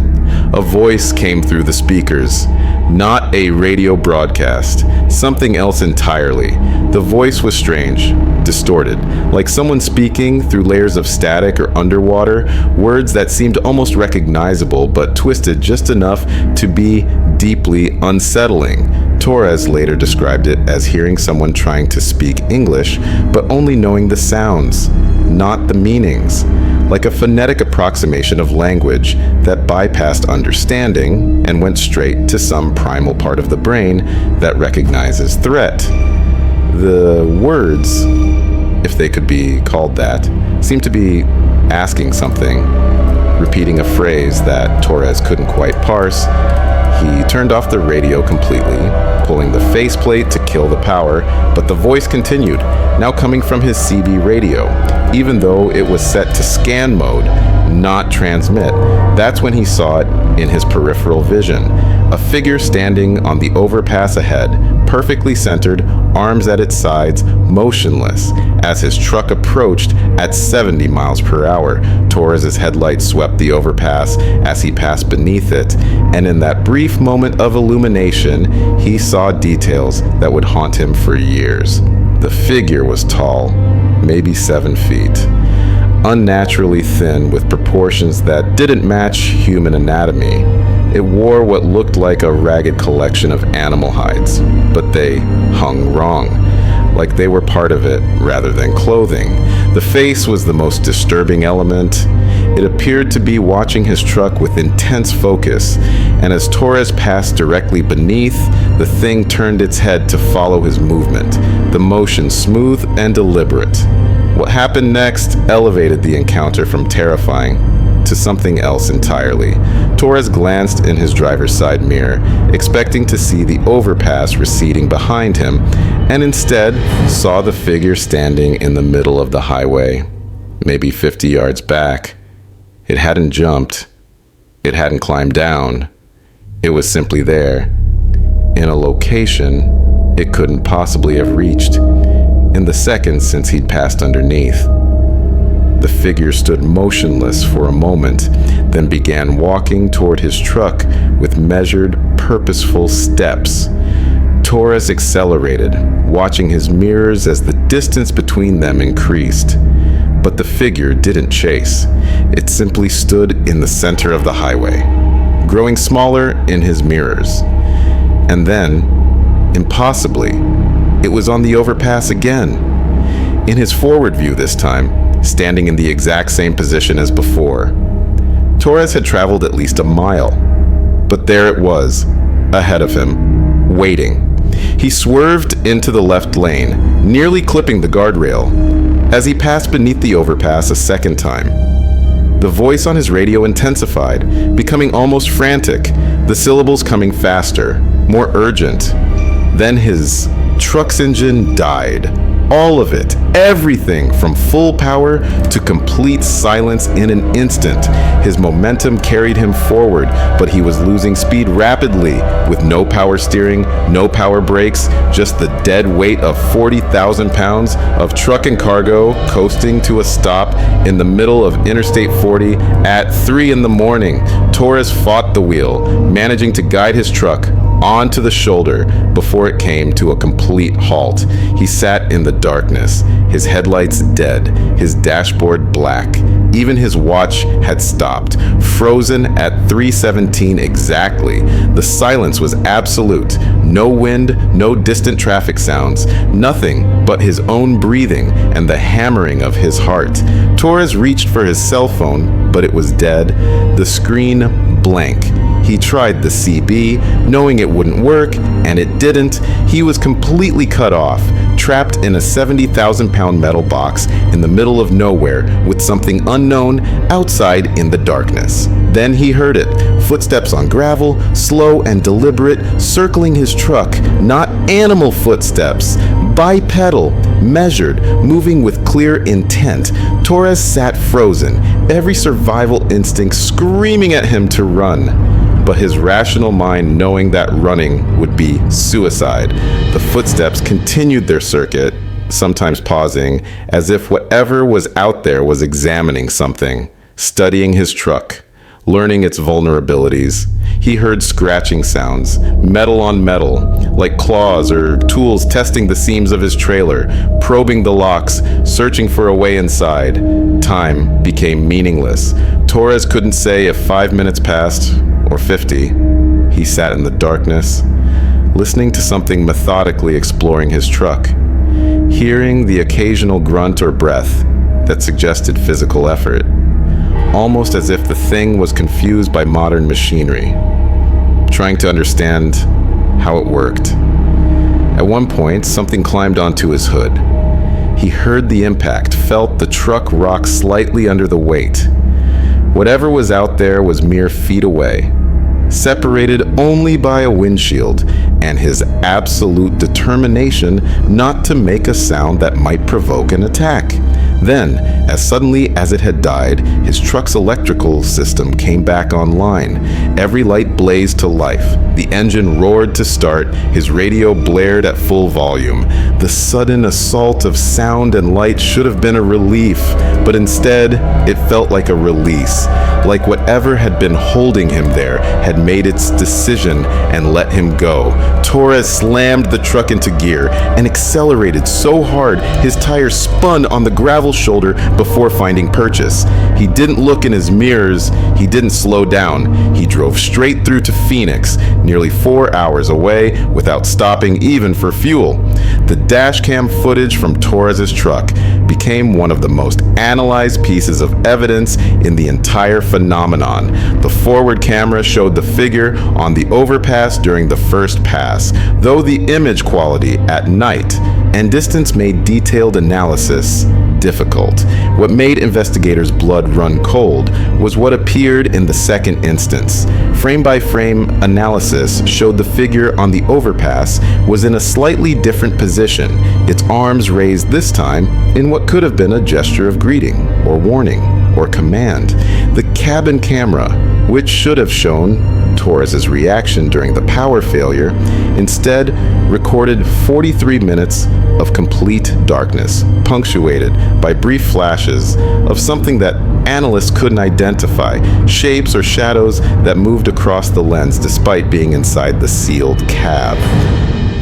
a voice came through the speakers. Not a radio broadcast, something else entirely. The voice was strange, distorted, like someone speaking through layers of static or underwater, words that seemed almost recognizable but twisted just enough to be deeply unsettling. Torres later described it as hearing someone trying to speak English, but only knowing the sounds, not the meanings. Like a phonetic approximation of language that bypassed understanding and went straight to some primal part of the brain that recognizes threat. The words, if they could be called that, seemed to be asking something, repeating a phrase that Torres couldn't quite parse. He turned off the radio completely, pulling the faceplate to kill the power, but the voice continued, now coming from his CB radio. even though it was set to scan mode, not transmit. That's when he saw it in his peripheral vision. A figure standing on the overpass ahead, perfectly centered, arms at its sides, motionless. As his truck approached at 70 miles per hour, Torres's headlights swept the overpass as he passed beneath it, and in that brief moment of illumination, he saw details that would haunt him for years. The figure was tall, maybe 7 feet. Unnaturally thin with proportions that didn't match human anatomy. It wore what looked like a ragged collection of animal hides, but they hung wrong, like they were part of it rather than clothing. The face was the most disturbing element. It appeared to be watching his truck with intense focus, and as Torres passed directly beneath, the thing turned its head to follow his movement, the motion smooth and deliberate. What happened next elevated the encounter from terrifying to something else entirely. Torres glanced in his driver's side mirror, expecting to see the overpass receding behind him, and instead saw the figure standing in the middle of the highway, maybe 50 yards back. It hadn't jumped. It hadn't climbed down. It was simply there, in a location it couldn't possibly have reached in the seconds since he'd passed underneath. The figure stood motionless for a moment, then began walking toward his truck with measured, purposeful steps. Torres accelerated, watching his mirrors as the distance between them increased. But the figure didn't chase. It simply stood in the center of the highway, growing smaller in his mirrors. And then, impossibly, it was on the overpass again. In his forward view this time, standing in the exact same position as before. Torres had traveled at least a mile, but there it was, ahead of him, waiting. He swerved into the left lane, nearly clipping the guardrail, as he passed beneath the overpass a second time. The voice on his radio intensified, becoming almost frantic, the syllables coming faster, more urgent. Then his truck's engine died. All of it, everything from full power to complete silence in an instant. His momentum carried him forward, but he was losing speed rapidly with no power steering, no power brakes, just the dead weight of 40,000 pounds of truck and cargo coasting to a stop in the middle of Interstate 40 at 3 in the morning. Torres fought the wheel, managing to guide his truck onto the shoulder before it came to a complete halt. He sat in the darkness, his headlights dead, his dashboard black. Even his watch had stopped, frozen at 3:17 exactly. The silence was absolute. No wind, no distant traffic sounds, nothing but his own breathing and the hammering of his heart. Torres reached for his cell phone, but it was dead, the screen blank. He tried the CB, knowing it wouldn't work, and it didn't. He was completely cut off, trapped in a 70,000-pound metal box in the middle of nowhere with something unknown outside in the darkness. Then he heard it, footsteps on gravel, slow and deliberate, circling his truck, not animal footsteps, bipedal, measured, moving with clear intent. Torres sat frozen, every survival instinct screaming at him to run. But his rational mind knowing that running would be suicide. The footsteps continued their circuit, sometimes pausing, as if whatever was out there was examining something, studying his truck, learning its vulnerabilities. He heard scratching sounds, metal on metal, like claws or tools testing the seams of his trailer, probing the locks, searching for a way inside. Time became meaningless. Torres couldn't say if 5 minutes passed or 50. He sat in the darkness, listening to something methodically exploring his truck, hearing the occasional grunt or breath that suggested physical effort, almost as if the thing was confused by modern machinery, trying to understand how it worked. At one point, something climbed onto his hood. He heard the impact, felt the truck rock slightly under the weight. Whatever was out there was mere feet away, separated only by a windshield and his absolute determination not to make a sound that might provoke an attack. Then, as suddenly as it had died, his truck's electrical system came back online. Every light blazed to life. The engine roared to start. His radio blared at full volume. The sudden assault of sound and light should have been a relief, but instead, it felt like a release. Like whatever had been holding him there had made its decision and let him go. Torres slammed the truck into gear and accelerated so hard his tires spun on the gravel shoulder before finding purchase. He didn't look in his mirrors. He didn't slow down. He drove straight through to Phoenix, nearly 4 hours away, without stopping even for fuel. The dashcam footage from Torres's truck became one of the most analyzed pieces of evidence in the entire phenomenon. The forward camera showed the figure on the overpass during the first pass, though the image quality at night and distance made detailed analysis difficult. What made investigators' blood run cold was what appeared in the second instance. Frame-by-frame analysis showed the figure on the overpass was in a slightly different position, its arms raised this time in what could have been a gesture of greeting, or warning, or command. The cabin camera, which should have shown Torres's reaction during the power failure, instead recorded 43 minutes of complete darkness, punctuated by brief flashes of something that analysts couldn't identify, shapes or shadows that moved across the lens despite being inside the sealed cab.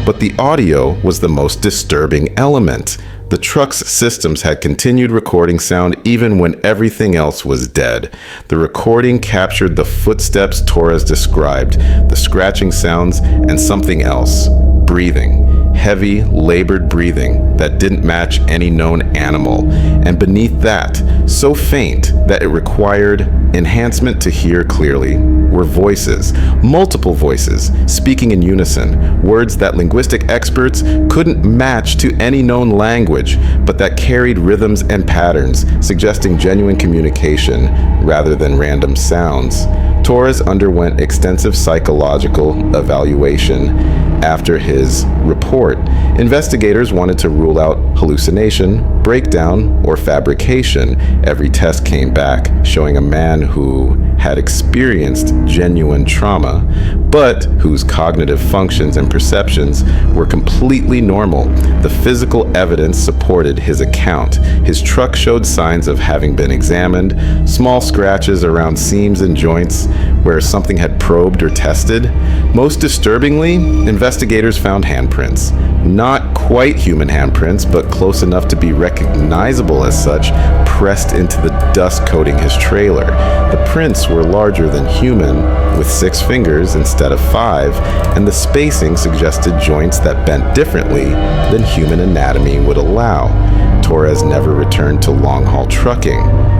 But the audio was the most disturbing element. The truck's systems had continued recording sound even when everything else was dead. The recording captured the footsteps Torres described, the scratching sounds, and something else, breathing. Heavy, labored breathing that didn't match any known animal, and beneath that, so faint that it required enhancement to hear clearly, were voices, multiple voices, speaking in unison, words that linguistic experts couldn't match to any known language, but that carried rhythms and patterns, suggesting genuine communication rather than random sounds. Torres underwent extensive psychological evaluation. After his report, investigators wanted to rule out hallucination, breakdown, or fabrication. Every test came back showing a man who had experienced genuine trauma, but whose cognitive functions and perceptions were completely normal. The physical evidence supported his account. His truck showed signs of having been examined, small scratches around seams and joints where something had probed or tested. Most disturbingly, investigators found handprints. Not quite human handprints, but close enough to be recognizable as such, pressed into the dust coating his trailer. The prints were larger than human, with 6 fingers instead of 5, and the spacing suggested joints that bent differently than human anatomy would allow. Torres never returned to long-haul trucking.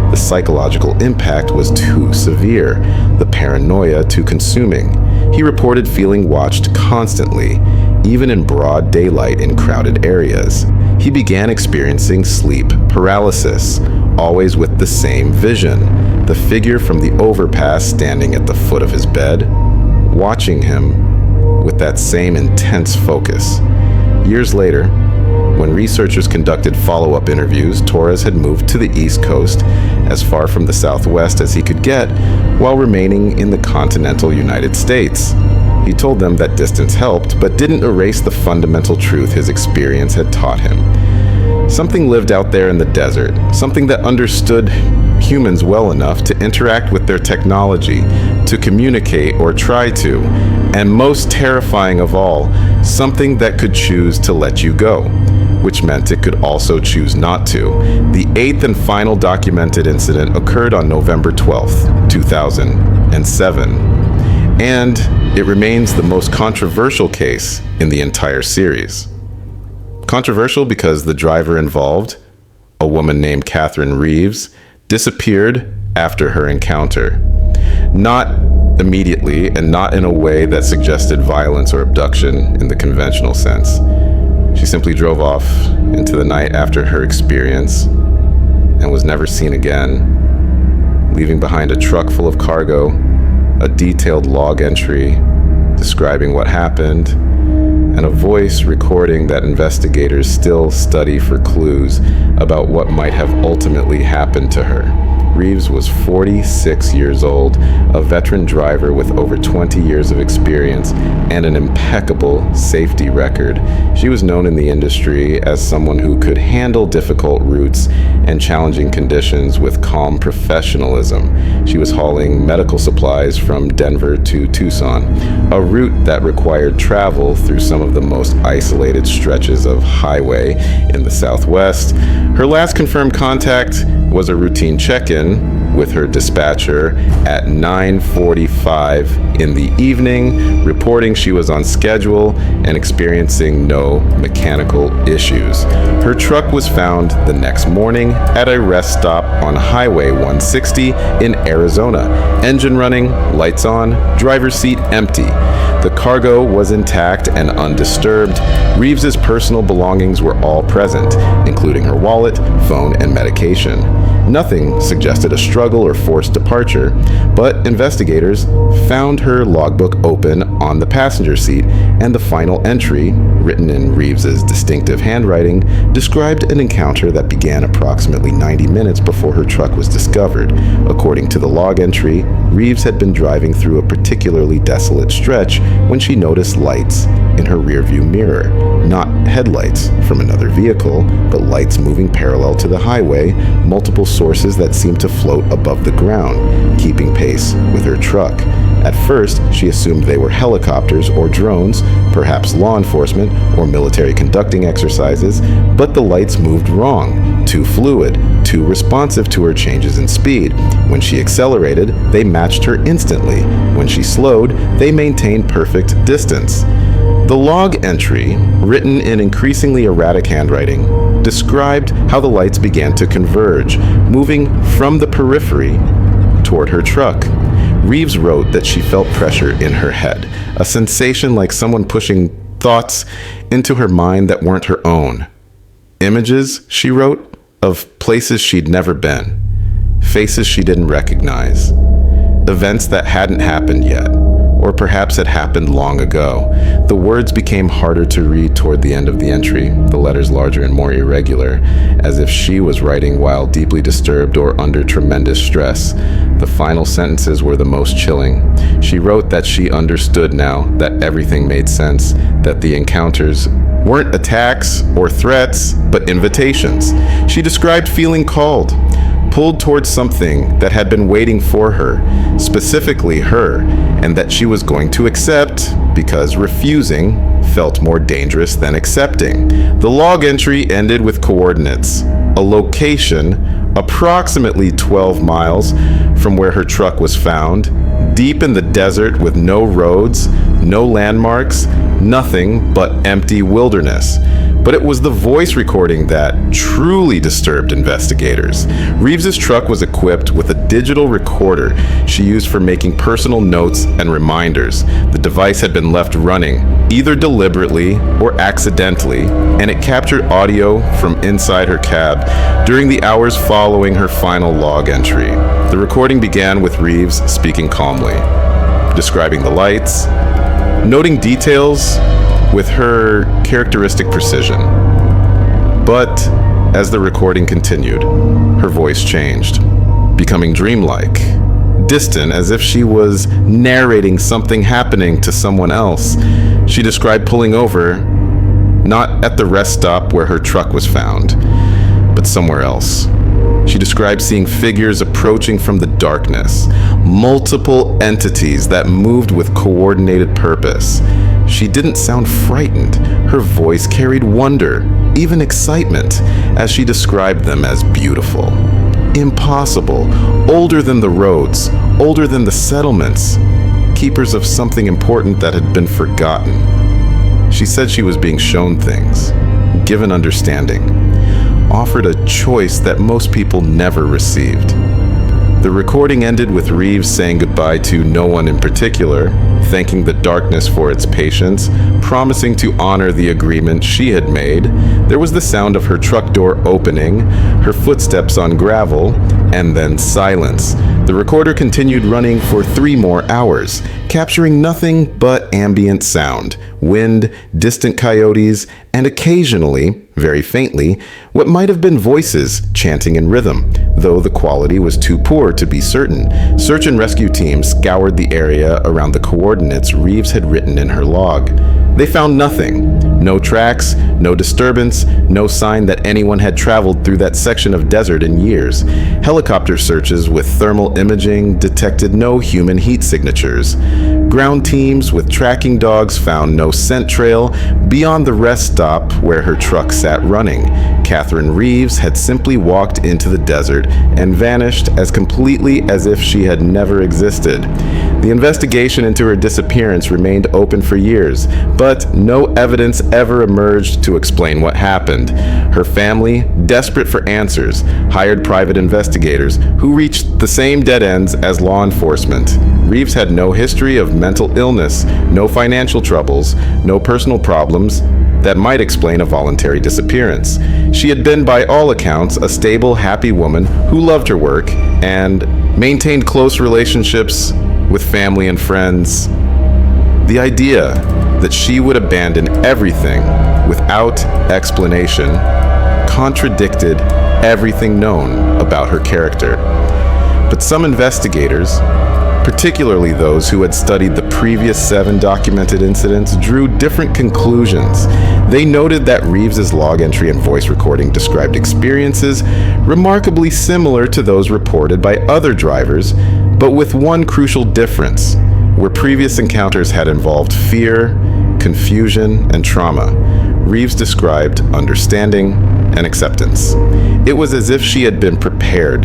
The psychological impact was too severe, the paranoia too consuming. He reported feeling watched constantly, even in broad daylight in crowded areas. He began experiencing sleep paralysis, always with the same vision, the figure from the overpass standing at the foot of his bed, watching him with that same intense focus. Years later, when researchers conducted follow-up interviews, Torres had moved to the East Coast, as far from the Southwest as he could get, while remaining in the continental United States. He told them that distance helped, but didn't erase the fundamental truth his experience had taught him. Something lived out there in the desert, something that understood humans well enough to interact with their technology, to communicate or try to, and most terrifying of all, something that could choose to let you go, which meant it could also choose not to. The 8th and final documented incident occurred on November 12th, 2007, and it remains the most controversial case in the entire series. Controversial because the driver involved, a woman named Catherine Reeves, disappeared after her encounter. Not immediately and not in a way that suggested violence or abduction in the conventional sense. She simply drove off into the night after her experience and was never seen again, leaving behind a truck full of cargo, a detailed log entry describing what happened, and a voice recording that investigators still study for clues about what might have ultimately happened to her. Reeves was 46 years old, a veteran driver with over 20 years of experience and an impeccable safety record. She was known in the industry as someone who could handle difficult routes and challenging conditions with calm professionalism. She was hauling medical supplies from Denver to Tucson, a route that required travel through some of the most isolated stretches of highway in the Southwest. Her last confirmed contact was a routine check-in with her dispatcher at 9:45 in the evening, reporting she was on schedule and experiencing no mechanical issues. Her truck was found the next morning at a rest stop on Highway 160 in Arizona. Engine running, lights on, driver's seat empty. The cargo was intact and undisturbed. Reeves's personal belongings were all present, including her wallet, phone, and medication. Nothing suggested a struggle or forced departure, but investigators found her logbook open on the passenger seat, and the final entry, written in Reeves's distinctive handwriting, described an encounter that began approximately 90 minutes before her truck was discovered. According to the log entry, Reeves had been driving through a particularly desolate stretch when she noticed lights in her rearview mirror. Not headlights from another vehicle, but lights moving parallel to the highway, multiple sources that seemed to float above the ground, keeping pace with her truck. At first, she assumed they were helicopters or drones, perhaps law enforcement or military conducting exercises, but the lights moved wrong, too fluid, too responsive to her changes in speed. When she accelerated, they matched her instantly. When she slowed, they maintained perfect distance. The log entry, written in increasingly erratic handwriting, described how the lights began to converge, moving from the periphery toward her truck. Reeves wrote that she felt pressure in her head, a sensation like someone pushing thoughts into her mind that weren't her own. Images, she wrote, of places she'd never been, faces she didn't recognize, events that hadn't happened yet, or perhaps had happened long ago. The words became harder to read toward the end of the entry, the letters larger and more irregular, as if she was writing while deeply disturbed or under tremendous stress. The final sentences were the most chilling. She wrote that she understood now, that everything made sense, that the encounters weren't attacks or threats, but invitations. She described feeling called, pulled towards something that had been waiting for her, specifically her, and that she was going to accept because refusing felt more dangerous than accepting. The log entry ended with coordinates, a location approximately 12 miles from where her truck was found, deep in the desert with no roads, no landmarks, nothing but empty wilderness. But it was the voice recording that truly disturbed investigators. Reeves's truck was equipped with a digital recorder she used for making personal notes and reminders. The device had been left running, either deliberately or accidentally, and it captured audio from inside her cab during the hours following her final log entry. The recording began with Reeves speaking calmly, describing the lights, noting details with her characteristic precision. But as the recording continued, her voice changed, becoming dreamlike, distant, as if she was narrating something happening to someone else. She described pulling over, not at the rest stop where her truck was found, but somewhere else. She described seeing figures approaching from the darkness, multiple entities that moved with coordinated purpose. She didn't sound frightened. Her voice carried wonder, even excitement, as she described them as beautiful, impossible, older than the roads, older than the settlements, keepers of something important that had been forgotten. She said she was being shown things, given understanding, offered a choice that most people never received. The recording ended with Reeves saying goodbye to no one in particular, thanking the darkness for its patience, promising to honor the agreement she had made. There was the sound of her truck door opening, her footsteps on gravel, and then silence. The recorder continued running for 3 more hours, capturing nothing but ambient sound, wind, distant coyotes, and occasionally, very faintly, what might have been voices chanting in rhythm, though the quality was too poor to be certain. Search and rescue teams scoured the area around the coordinates Reeves had written in her log. They found nothing. No tracks, no disturbance, no sign that anyone had traveled through that section of desert in years. Helicopter searches with thermal imaging detected no human heat signatures. Ground teams with tracking dogs found no scent trail beyond the rest stop where her truck sat running. Catherine Reeves had simply walked into the desert and vanished as completely as if she had never existed. The investigation into her disappearance remained open for years, but no evidence ever emerged to explain what happened. Her family, desperate for answers, hired private investigators who reached the same dead ends as law enforcement. Reeves had no history of mental illness, no financial troubles, no personal problems that might explain a voluntary disappearance. She had been, by all accounts, a stable, happy woman who loved her work and maintained close relationships with family and friends. The idea that she would abandon everything without explanation contradicted everything known about her character. But some investigators, particularly those who had studied the previous 7 documented incidents, drew different conclusions. They noted that Reeves's log entry and voice recording described experiences remarkably similar to those reported by other drivers, but with one crucial difference. Where previous encounters had involved fear, confusion, and trauma, Reeves described understanding and acceptance. It was as if she had been prepared,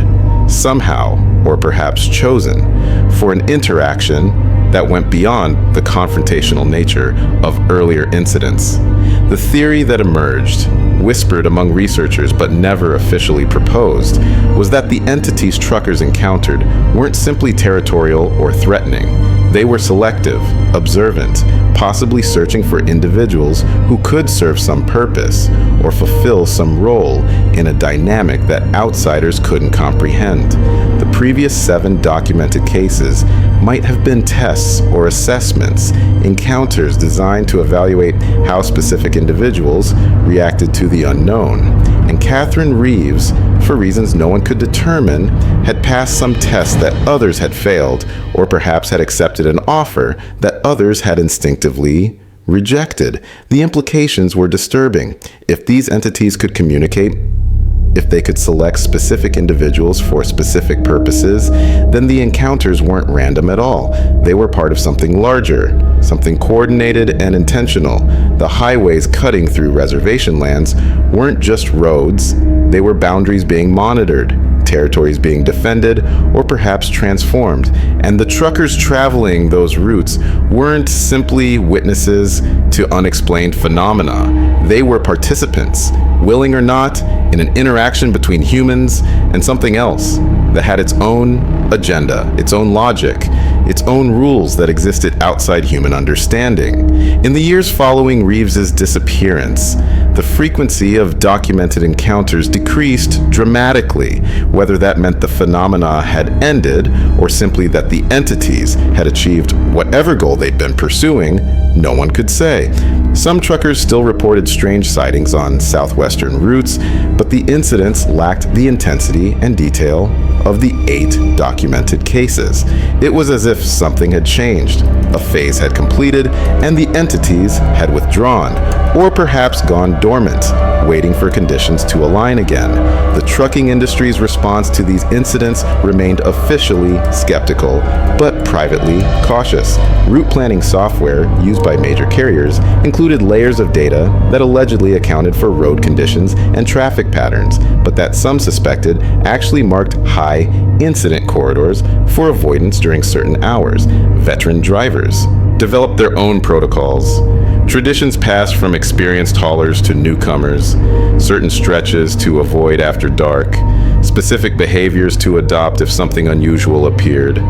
somehow, or perhaps chosen, for an interaction that went beyond the confrontational nature of earlier incidents. The theory that emerged, whispered among researchers but never officially proposed, was that the entities truckers encountered weren't simply territorial or threatening. They were selective, observant, possibly searching for individuals who could serve some purpose or fulfill some role in a dynamic that outsiders couldn't comprehend. The previous 7 documented cases might have been tests or assessments, encounters designed to evaluate how specific individuals reacted to the unknown. And Catherine Reeves, for reasons no one could determine, had passed some tests that others had failed, or perhaps had accepted an offer that others had instinctively rejected. The implications were disturbing. If these entities could communicate, if they could select specific individuals for specific purposes, then the encounters weren't random at all. They were part of something larger, something coordinated and intentional. The highways cutting through reservation lands weren't just roads, they were boundaries being monitored, territories being defended, or perhaps transformed. And the truckers traveling those routes weren't simply witnesses to unexplained phenomena. They were participants, willing or not, in an interaction between humans and something else that had its own agenda, its own logic, its own rules that existed outside human understanding. In the years following Reeves's disappearance, the frequency of documented encounters decreased dramatically. Whether that meant the phenomena had ended or simply that the entities had achieved whatever goal they'd been pursuing, no one could say. Some truckers still reported strange sightings on southwestern routes, but the incidents lacked the intensity and detail of the 8 documented cases. It was as if something had changed, a phase had completed, and the entities had withdrawn, or perhaps gone dormant, waiting for conditions to align again. The trucking industry's response to these incidents remained officially skeptical, but privately cautious. Route planning software used by major carriers included layers of data that allegedly accounted for road conditions and traffic patterns, but that some suspected actually marked high incident corridors for avoidance during certain hours. Veteran drivers developed their own protocols. Traditions passed from experienced haulers to newcomers, certain stretches to avoid after dark, specific behaviors to adopt if something unusual appeared,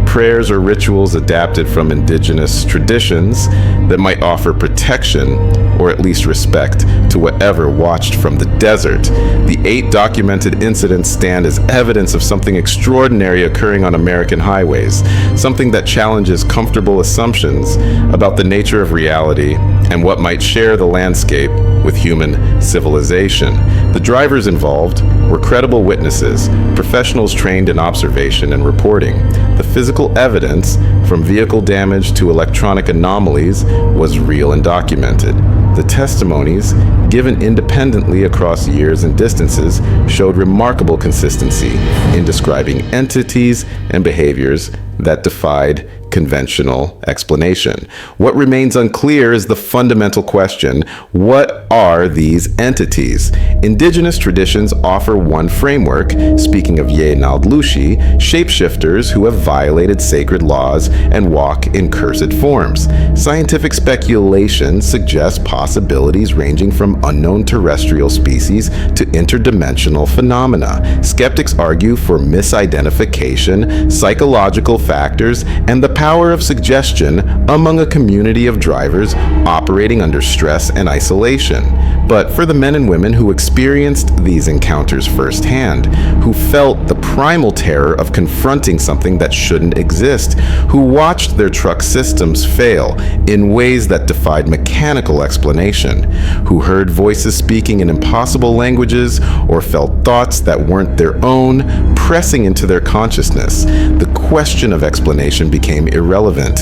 prayers or rituals adapted from indigenous traditions that might offer protection or at least respect to whatever watched from the desert. The 8 documented incidents stand as evidence of something extraordinary occurring on American highways, something that challenges comfortable assumptions about the nature of reality and what might share the landscape with human civilization. The drivers involved were credible witnesses, professionals trained in observation and reporting. The physical evidence, from vehicle damage to electronic anomalies, was real and documented. The testimonies, given independently across years and distances, showed remarkable consistency in describing entities and behaviors that defied conventional explanation. What remains unclear is the fundamental question: what are these entities? Indigenous traditions offer one framework, speaking of Ye Naldlushi, shapeshifters who have violated sacred laws and walk in cursed forms. Scientific speculation suggests possibilities ranging from unknown terrestrial species to interdimensional phenomena. Skeptics argue for misidentification, psychological factors, and the power of suggestion among a community of drivers operating under stress and isolation. But for the men and women who experienced these encounters firsthand, who felt the primal terror of confronting something that shouldn't exist, who watched their truck systems fail in ways that defied mechanical explanation, who heard voices speaking in impossible languages or felt thoughts that weren't their own pressing into their consciousness, the question of explanation became irrelevant.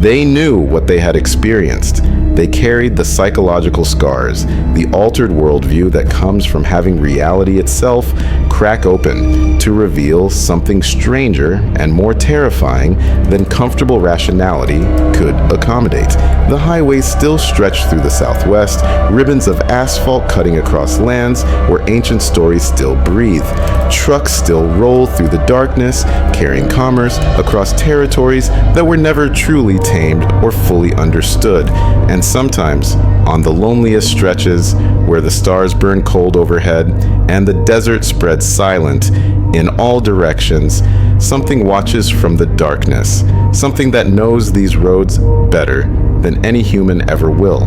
They knew what they had experienced. They carried the psychological scars, the altered worldview that comes from having reality itself crack open to reveal something stranger and more terrifying than comfortable rationality could accommodate. The highways still stretch through the Southwest, ribbons of asphalt cutting across lands where ancient stories still breathe. Trucks still roll through the darkness, carrying commerce across territories that were never truly tamed or fully understood. And sometimes, on the loneliest stretches where the stars burn cold overhead and the desert spreads silent in all directions, something watches from the darkness, something that knows these roads better than any human ever will.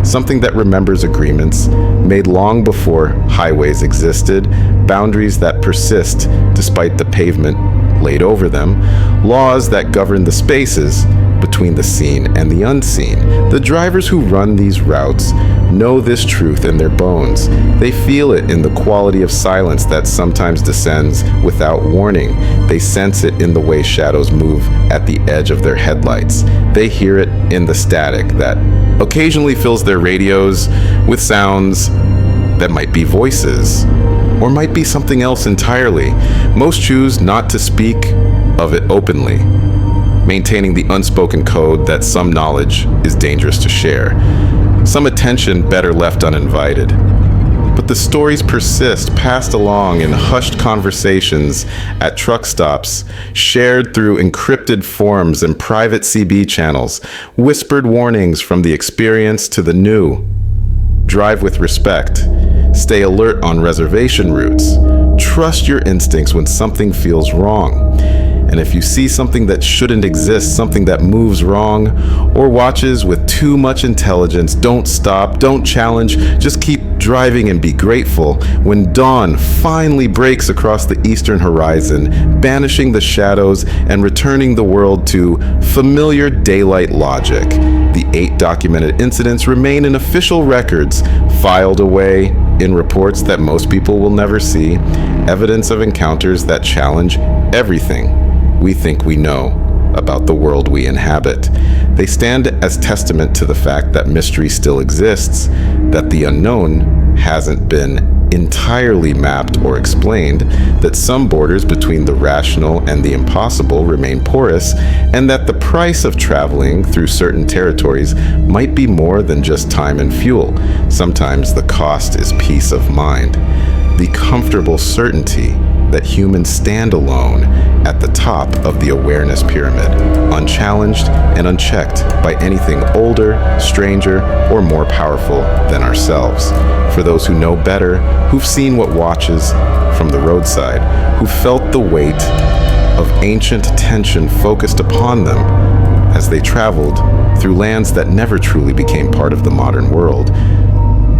Something that remembers agreements made long before highways existed, boundaries that persist despite the pavement laid over them, laws that govern the spaces between the seen and the unseen. The drivers who run these routes know this truth in their bones. They feel it in the quality of silence that sometimes descends without warning. They sense it in the way shadows move at the edge of their headlights. They hear it in the static that occasionally fills their radios with sounds that might be voices or might be something else entirely. Most choose not to speak of it openly, maintaining the unspoken code that some knowledge is dangerous to share, some attention better left uninvited. But the stories persist, passed along in hushed conversations at truck stops, shared through encrypted forums and private CB channels, whispered warnings from the experienced to the new. Drive with respect. Stay alert on reservation routes. Trust your instincts when something feels wrong. And if you see something that shouldn't exist, something that moves wrong, or watches with too much intelligence, don't stop, don't challenge, just keep driving and be grateful when dawn finally breaks across the eastern horizon, banishing the shadows and returning the world to familiar daylight logic. The 8 documented incidents remain in official records, filed away in reports that most people will never see, evidence of encounters that challenge everything we think we know about the world we inhabit. They stand as testament to the fact that mystery still exists, that the unknown hasn't been entirely mapped or explained, that some borders between the rational and the impossible remain porous, and that the price of traveling through certain territories might be more than just time and fuel. Sometimes the cost is peace of mind, the comfortable certainty that humans stand alone at the top of the awareness pyramid, unchallenged and unchecked by anything older, stranger, or more powerful than ourselves. for those who know better, who've seen what watches from the roadside, who felt the weight of ancient tension focused upon them as they traveled through lands that never truly became part of the modern world.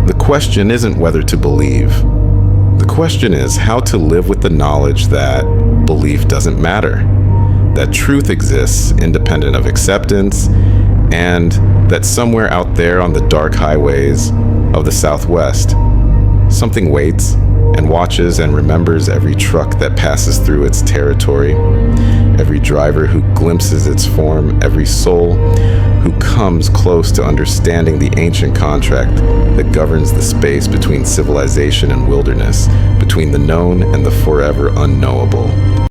The question isn't whether to believe. The question is how to live with the knowledge that belief doesn't matter, that truth exists independent of acceptance, and that somewhere out there on the dark highways of the Southwest, something waits and watches and remembers every truck that passes through its territory, every driver who glimpses its form, every soul who comes close to understanding the ancient contract that governs the space between civilization and wilderness, between the known and the forever unknowable.